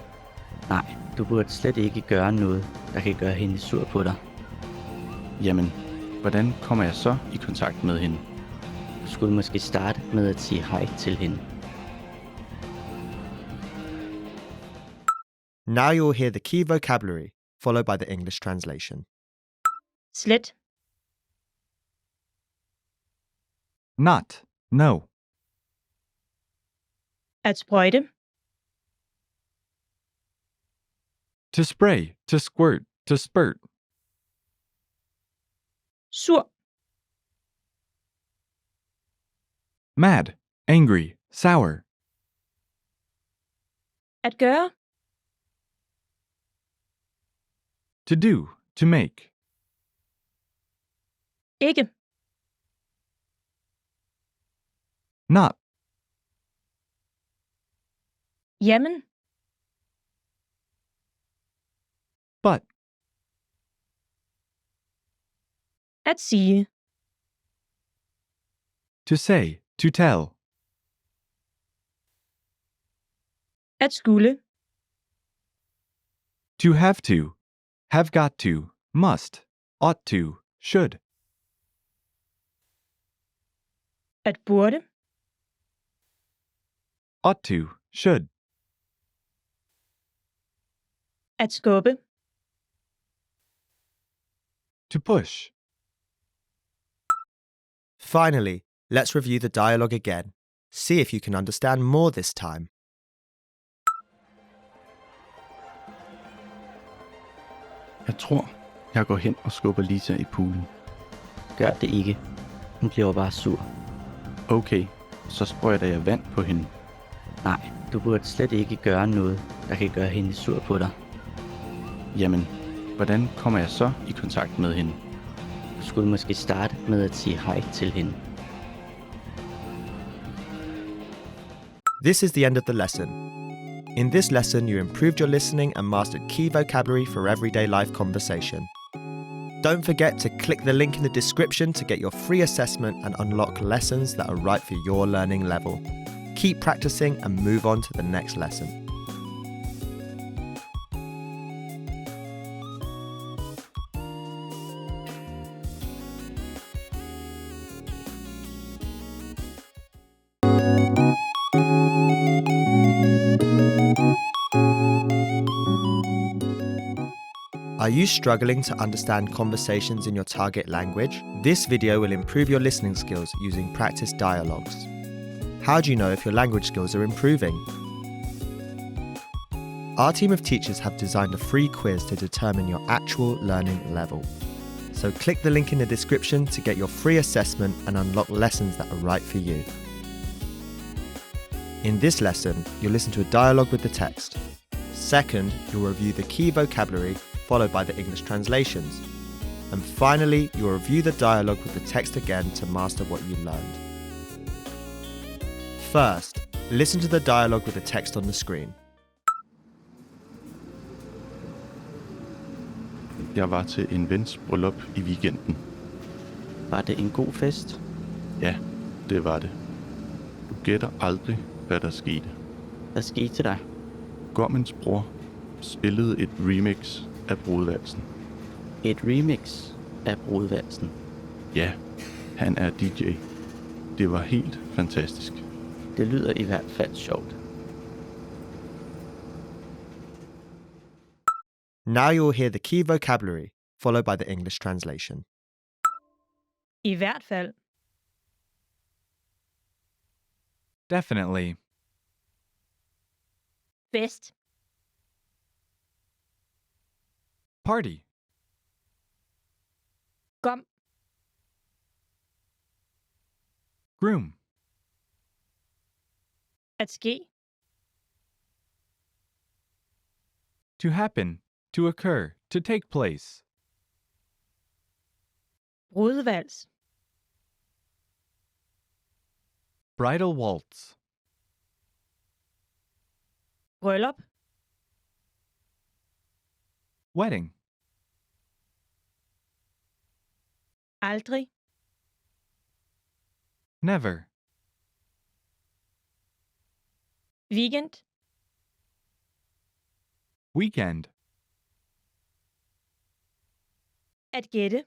Nej, du burde slet ikke gøre noget, der kan gøre hende sur på dig. Jamen, hvordan kommer jeg så i kontakt med hende? Du skulle måske starte med at sige hej til hende. Now you'll hear the key vocabulary, followed by the English translation. Slet. Not. No. At sprøjte. To spray, to squirt, to spurt. Sur. Mad, angry, sour. At gøre. To do, to make. Ikke. Not. Jamen. But. At sige. To say, to tell. At skulle. To have got to, must, ought to, should. At burde. Ought to, should. At skubbe. To push. Finally, let's review the dialogue again. See if you can understand more this time. Jeg tror, jeg går hen og skubber Lisa i poolen. Gør det ikke. Hun bliver bare sur. Okay, så sprøjter jeg vand på hende. Nej, du burde slet ikke gøre noget, der kan gøre hende sur på dig. Jamen, hvordan kommer jeg så i kontakt med hende? Du skulle måske starte med at sige hej til hende. This is the end of the lesson. In this lesson, you improved your listening and mastered key vocabulary for everyday life conversation. Don't forget to click the link in the description to get your free assessment and unlock lessons that are right for your learning level. Keep practicing and move on to the next lesson. Are you struggling to understand conversations in your target language? This video will improve your listening skills using practice dialogues. How do you know if your language skills are improving? Our team of teachers have designed a free quiz to determine your actual learning level. So click the link in the description to get your free assessment and unlock lessons that are right for you. In this lesson, you'll listen to a dialogue with the text. Second, you'll review the key vocabulary followed by the English translations. And finally, you'll review the dialogue with the text again to master what you learned. First, listen to the dialogue with the text on the screen. Jeg var til en vens bryllup i weekenden. Var det en god fest? Ja, det var det. Du gætter aldrig, hvad der skete. Hvad skete der? Gommens bror spillede et remix af Brudvalsen. Et remix af Brudvalsen. Ja, han er DJ. Det var helt fantastisk. Det lyder i hvert fald sjovt. Now you'll hear the key vocabulary, followed by the English translation. I hvert fald. Definitely. Fest. Party. Kom. Groom. At ske. To happen. To occur. To take place. Brudevals. Bridal waltz. Bryllup. Wedding. Aldrig. Never. Weekend. Weekend. At gætte.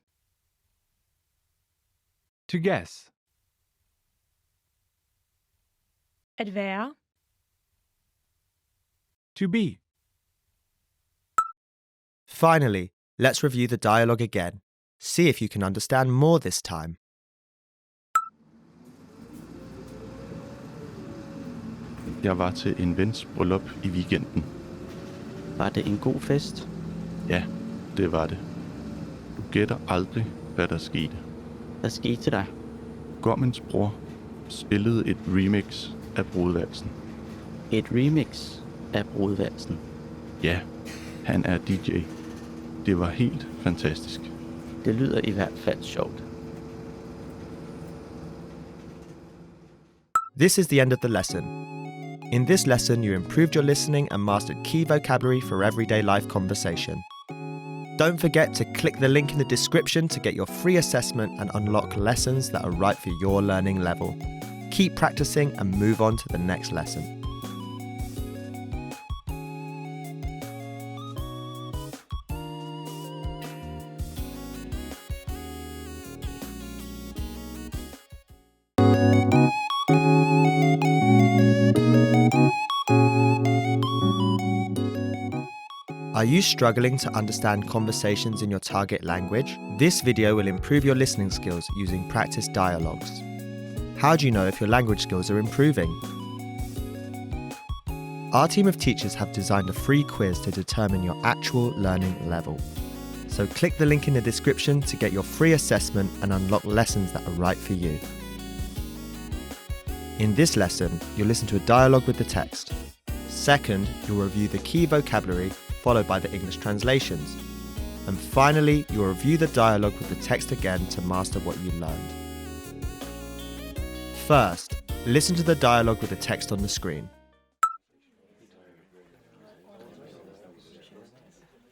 To guess. At være. To be. Finally, let's review the dialogue again. See if you can understand more this time. Jeg var til en vens bryllup i weekenden. Var det en god fest? Ja, det var det. Du gætter aldrig, hvad der skete. Hvad skete der? Gommens bror spillede et remix af Brudvalsen. Et remix af Brudvalsen. Ja, han er DJ. Det var helt fantastisk. Det lyder i hvert fald sjovt. This is the end of the lesson. In this lesson, you improved your listening and mastered key vocabulary for everyday life conversation. Don't forget to click the link in the description to get your free assessment and unlock lessons that are right for your learning level. Keep practicing and move on to the next lesson. Are you struggling to understand conversations in your target language? This video will improve your listening skills using practice dialogues. How do you know if your language skills are improving? Our team of teachers have designed a free quiz to determine your actual learning level. So click the link in the description to get your free assessment and unlock lessons that are right for you. In this lesson, you'll listen to a dialogue with the text. Second, you'll review the key vocabulary followed by the English translations. And finally, you'll review the dialogue with the text again to master what you learned. First, listen to the dialogue with the text on the screen.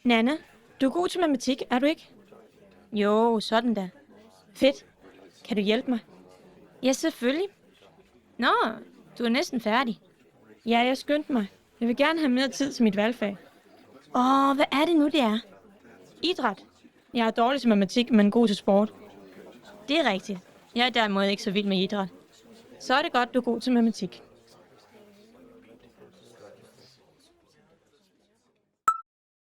Nana, du er god til matematik, er du ikke? Jo, sådan da. Fedt. Kan du hjælpe mig? Ja, selvfølgelig. Nå, du er næsten færdig. Ja, jeg skyndte mig. Jeg vil gerne have mere tid til mit valgfag. Hvad er det nu, det er? Idræt. Jeg er dårlig til matematik, men god til sport. Det er rigtigt. Jeg er derimod ikke så vild med idræt. Så er det godt, du er god til matematik.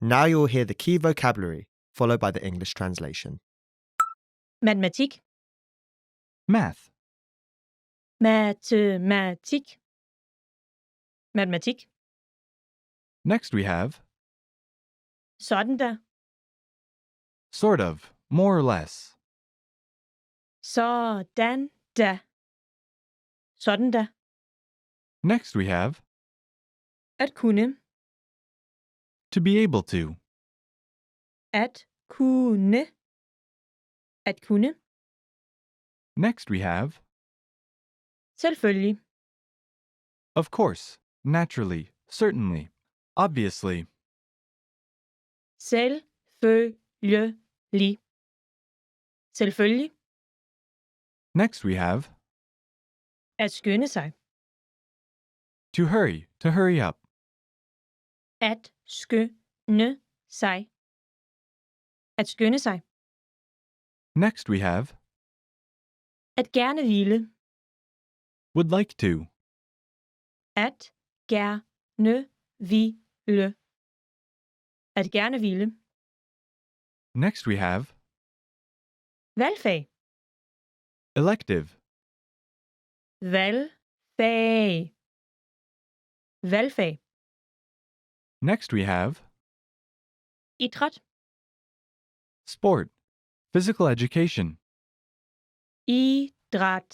Now you'll hear the key vocabulary, followed by the English translation. Matematik. Math. Matematik. Matematik. Next we have Sådan da. sort of, more or less. Sådan da. Sådan da. Next we have At kunne. to be able to. At kunne. At kunne. Next we have Selvfølgelig. of course, naturally, certainly, obviously. Selvfølgelig. Selvfølgelig. Next we have At skynde sig. to hurry up. At skynde sig. At skynde sig. Next we have At gerne ville. would like to. At gerne ville. At gerne ville. Next we have Valgfag. elective. Valgfag. Valgfag. Next we have Idræt. sport, physical education. Idræt.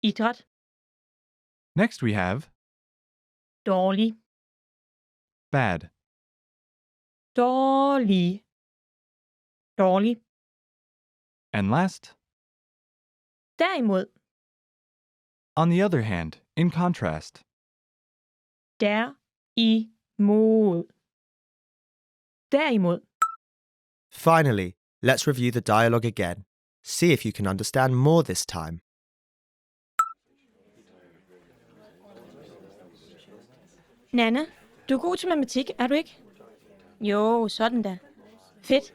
Idræt. Next we have Dårlig. bad. Dårlig. Dårlig. And last, Derimod. on the other hand, in contrast. Derimod. Derimod. Finally, let's review the dialogue again. See if you can understand more this time. Nana, du er god til matematik, er du ikke? Jo, sådan da. Fedt.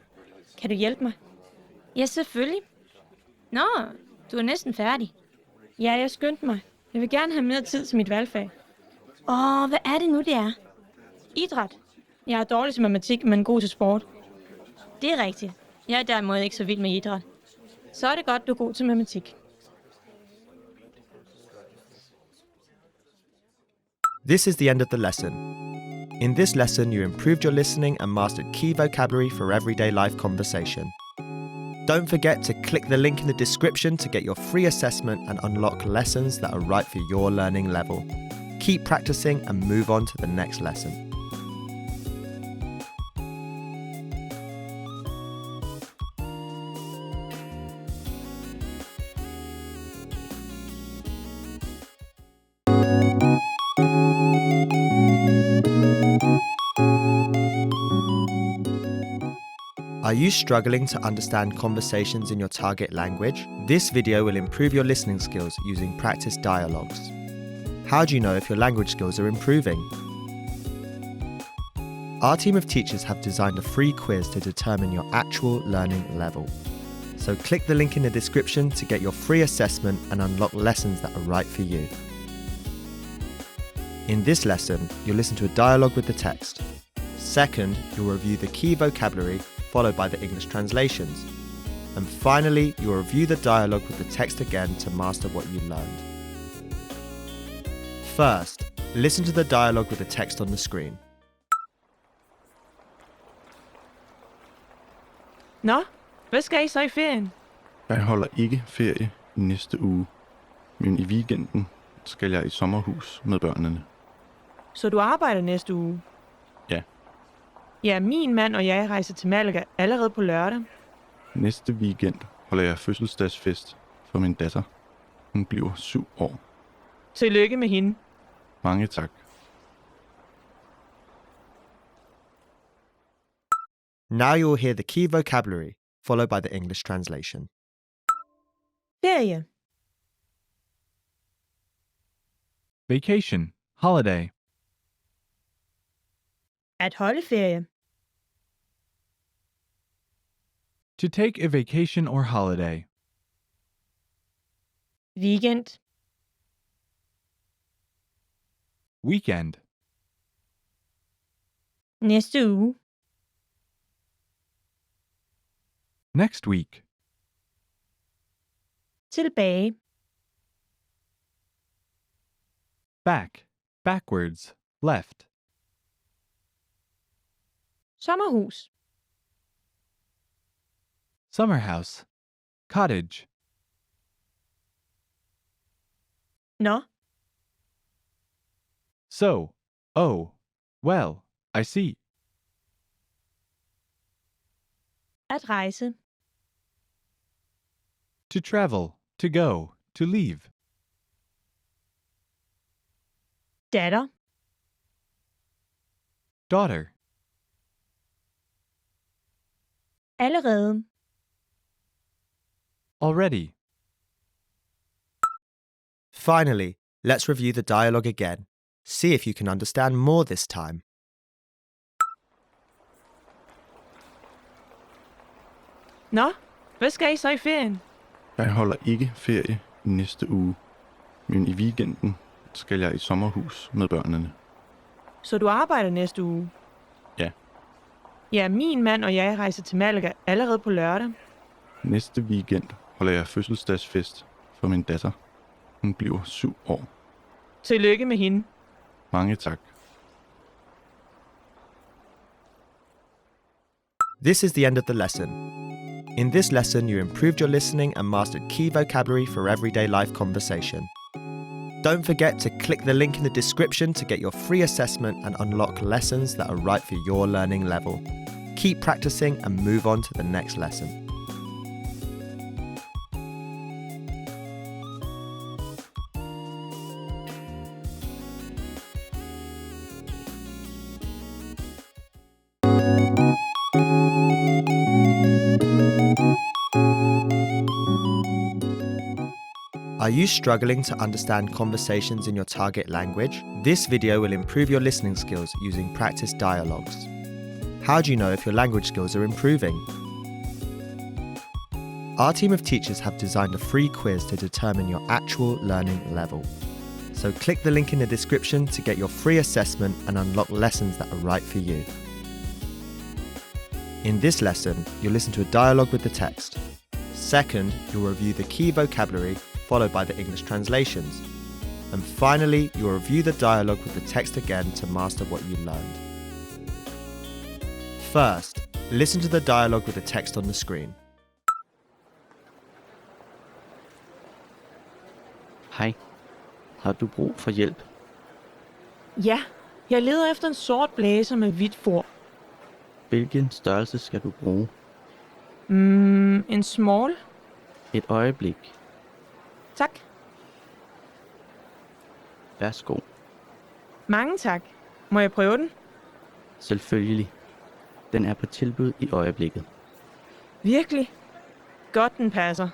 Kan du hjælpe mig? Ja, selvfølgelig. Nå, du er næsten færdig. Ja, jeg skyndte mig. Jeg vil gerne have mere tid til mit valgfag. Hvad er det nu, det er? Idræt. Jeg er dårlig til matematik, men god til sport. Det er rigtigt. Jeg er derimod ikke så vild med idræt. Så er det godt, du er god til matematik. This is the end of the lesson. In this lesson, you improved your listening and mastered key vocabulary for everyday life conversation. Don't forget to click the link in the description to get your free assessment and unlock lessons that are right for your learning level. Keep practicing and move on to the next lesson. Are you struggling to understand conversations in your target language? This video will improve your listening skills using practice dialogues. How do you know if your language skills are improving? Our team of teachers have designed a free quiz to determine your actual learning level. So click the link in the description to get your free assessment and unlock lessons that are right for you. In this lesson, you'll listen to a dialogue with the text. Second, you'll review the key vocabulary followed by the English translations. And finally, you'll review the dialogue with the text again to master what you learned. First, listen to the dialogue with the text on the screen. Nå, hvad skal I så i ferien? Jeg holder ikke ferie i næste uge, men i weekenden skal jeg i sommerhus med børnene. Så du arbejder næste uge? Ja. Ja, min mand og jeg rejser til Malaga allerede på lørdag. Næste weekend holder jeg fødselsdagsfest for min datter. Hun bliver 7 år. Tillykke med hende. Mange tak. Now you'll hear the key vocabulary, followed by the English translation. Ferie. Vacation, holiday. At holde ferie. To take a vacation or holiday. Weekend. Weekend. Næste uge. Next week. Tilbage. Back, backwards, left. Sommerhus. Summer house, cottage. Nå. So, oh, well, I see. At rejse. To travel, to go, to leave. Datter. Daughter. Allerede. Already. Finally, let's review the dialogue again. See if you can understand more this time. Nå, hvad skal I så i ferien? Jeg holder ikke ferie i næste uge, men i weekenden skal jeg i sommerhus med børnene. Så du arbejder næste uge? Ja. Ja, min mand og jeg rejser til Malaga allerede på lørdag. Næste weekend holder jeg fødselsdagsfest for min datter. Hun bliver 7 år. Tillykke med hende. Mange tak. This is the end of the lesson. In this lesson, you improved your listening and mastered key vocabulary for everyday life conversation. Don't forget to click the link in the description to get your free assessment and unlock lessons that are right for your learning level. Keep practicing and move on to the next lesson. Are you struggling to understand conversations in your target language? This video will improve your listening skills using practice dialogues. How do you know if your language skills are improving? Our team of teachers have designed a free quiz to determine your actual learning level. So click the link in the description to get your free assessment and unlock lessons that are right for you. In this lesson, you'll listen to a dialogue with the text. Second, you'll review the key vocabulary followed by the English translations. And finally, you'll review the dialogue with the text again to master what you learned. First, listen to the dialogue with the text on the screen. Hej. Har du brug for hjælp? Ja, jeg leder efter en sort blæser med hvidt for. Hvilken størrelse skal du bruge? En small? Et øjeblik. Tak. Værsgo. Mange tak. Må jeg prøve den? Selvfølgelig. Den er på tilbud i øjeblikket. Virkelig? Godt, den passer.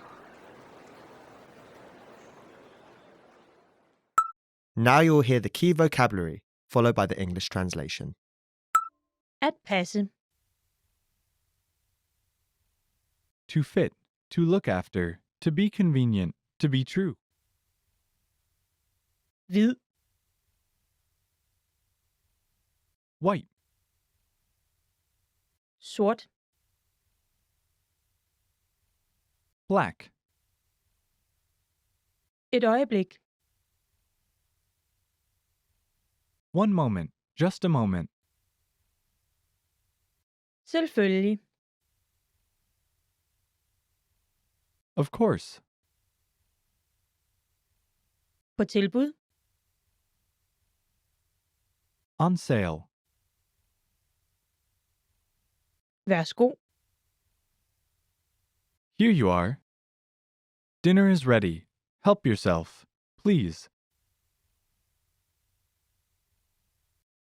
Now you'll hear the key vocabulary, followed by the English translation. At passe. To fit, to look after, to be convenient, to be true. Hvid. White, Sort. black, Et øjeblik. one moment, just a moment. Selvfølgelig. Of course, På tilbud. on sale, Værsgo. here you are. Dinner is ready. Help yourself, please.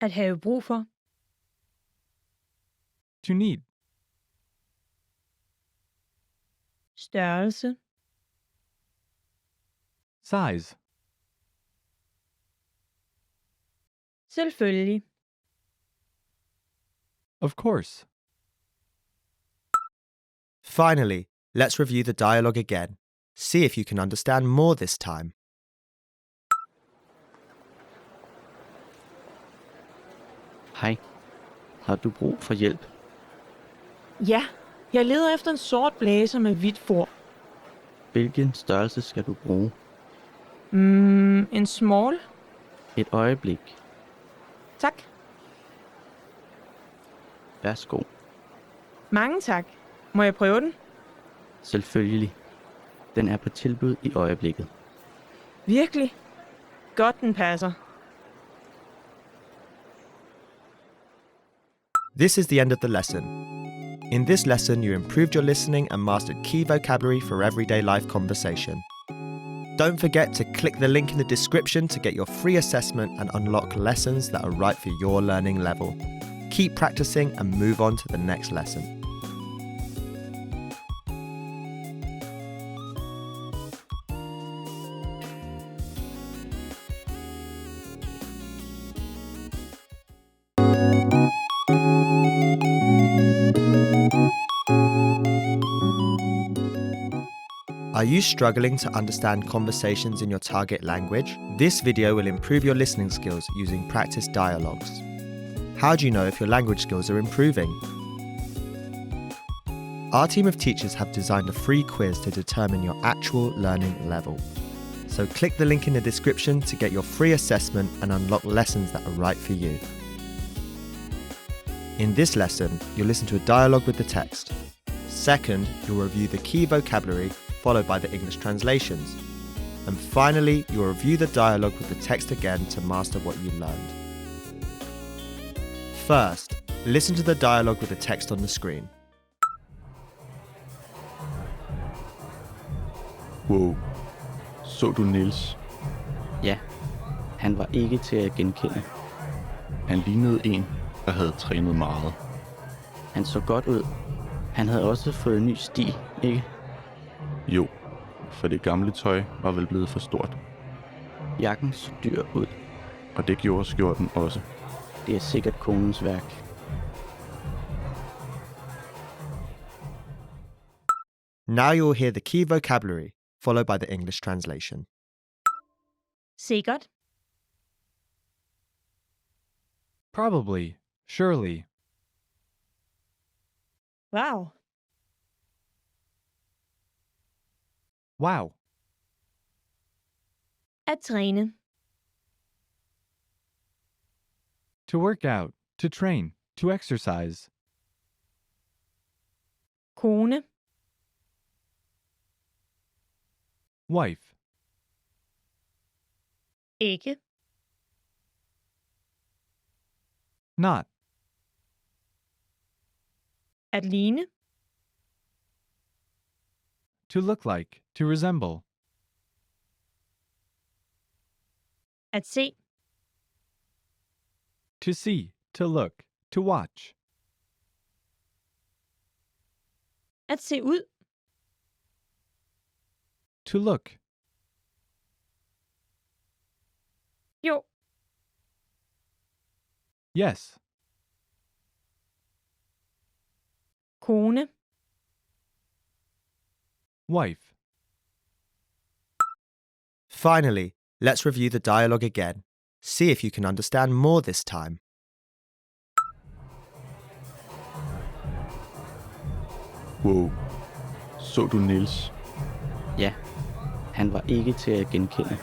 At have brug for. To need, Størrelse. size, Selvfølgelig. of course. Finally, let's review the dialogue again. See if you can understand more this time. Hej. Har du brug for hjælp? Ja, jeg leder efter en sort blæser med hvidt for. Hvilken størrelse skal du bruge? En small? Et øjeblik. Tak. Værsgo. Mange tak. Må jeg prøve den? Selvfølgelig. Den er på tilbud i øjeblikket. Virkelig? Godt, den passer. This is the end of the lesson. In this lesson, you improved your listening and mastered key vocabulary for everyday life conversation. Don't forget to click the link in the description to get your free assessment and unlock lessons that are right for your learning level. Keep practicing and move on to the next lesson. Are you struggling to understand conversations in your target language? This video will improve your listening skills using practice dialogues. How do you know if your language skills are improving? Our team of teachers have designed a free quiz to determine your actual learning level. So click the link in the description to get your free assessment and unlock lessons that are right for you. In this lesson, you'll listen to a dialogue with the text. Second, you'll review the key vocabulary followed by the English translations. And finally, you'll review the dialogue with the text again to master what you learned. First, listen to the dialogue with the text on the screen. Wow. Så du Niels? Ja. Han var ikke til at genkende. Han lignede en, der havde trænet meget. Han så godt ud. Han havde også fået ny stil, ikke? Jo, for det gamle tøj var vel blevet for stort. Jakken så dyr ud. Og det gjorde skjorten også. Det er sikkert konens værk. Now you'll hear the key vocabulary, followed by the English translation. Sikkert. Probably, surely, Wow. wow, At træne. To work out, to train, to exercise. Kone. Wife. Ikke. Not. At ligne. To look like, to resemble. At se. To see, to look, to watch. At se ud. To look. Jo. Yes. Kone. Wife. Finally, let's review the dialogue again. See if you can understand more this time. Wow. Så du Niels? Ja, han var ikke til at genkende.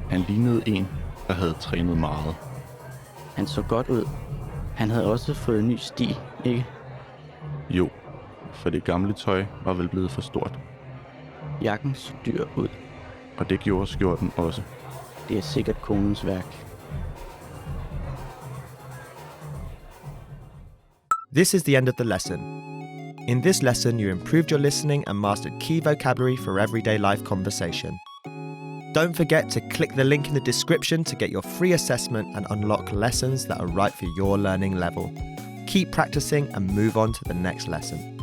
Han lignede en, der havde trænet meget. Han så godt ud. Han havde også fået en ny stil, ikke? Jo, for det gamle tøj var vel blevet for stort. Jakken så dyr ud. Og det gjorde skjorten også. Det er sikkert konens værk. This is the end of the lesson. In this lesson, you improved your listening and mastered key vocabulary for everyday life conversation. Don't forget to click the link in the description to get your free assessment and unlock lessons that are right for your learning level. Keep practicing and move on to the next lesson.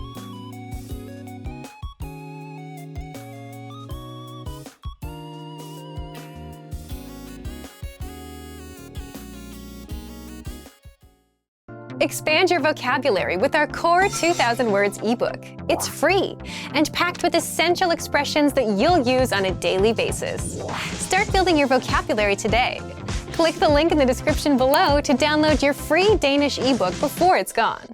Expand your vocabulary with our Core 2,000 Words ebook. It's free and packed with essential expressions that you'll use on a daily basis. Start building your vocabulary today. Click the link in the description below to download your free Danish ebook before it's gone.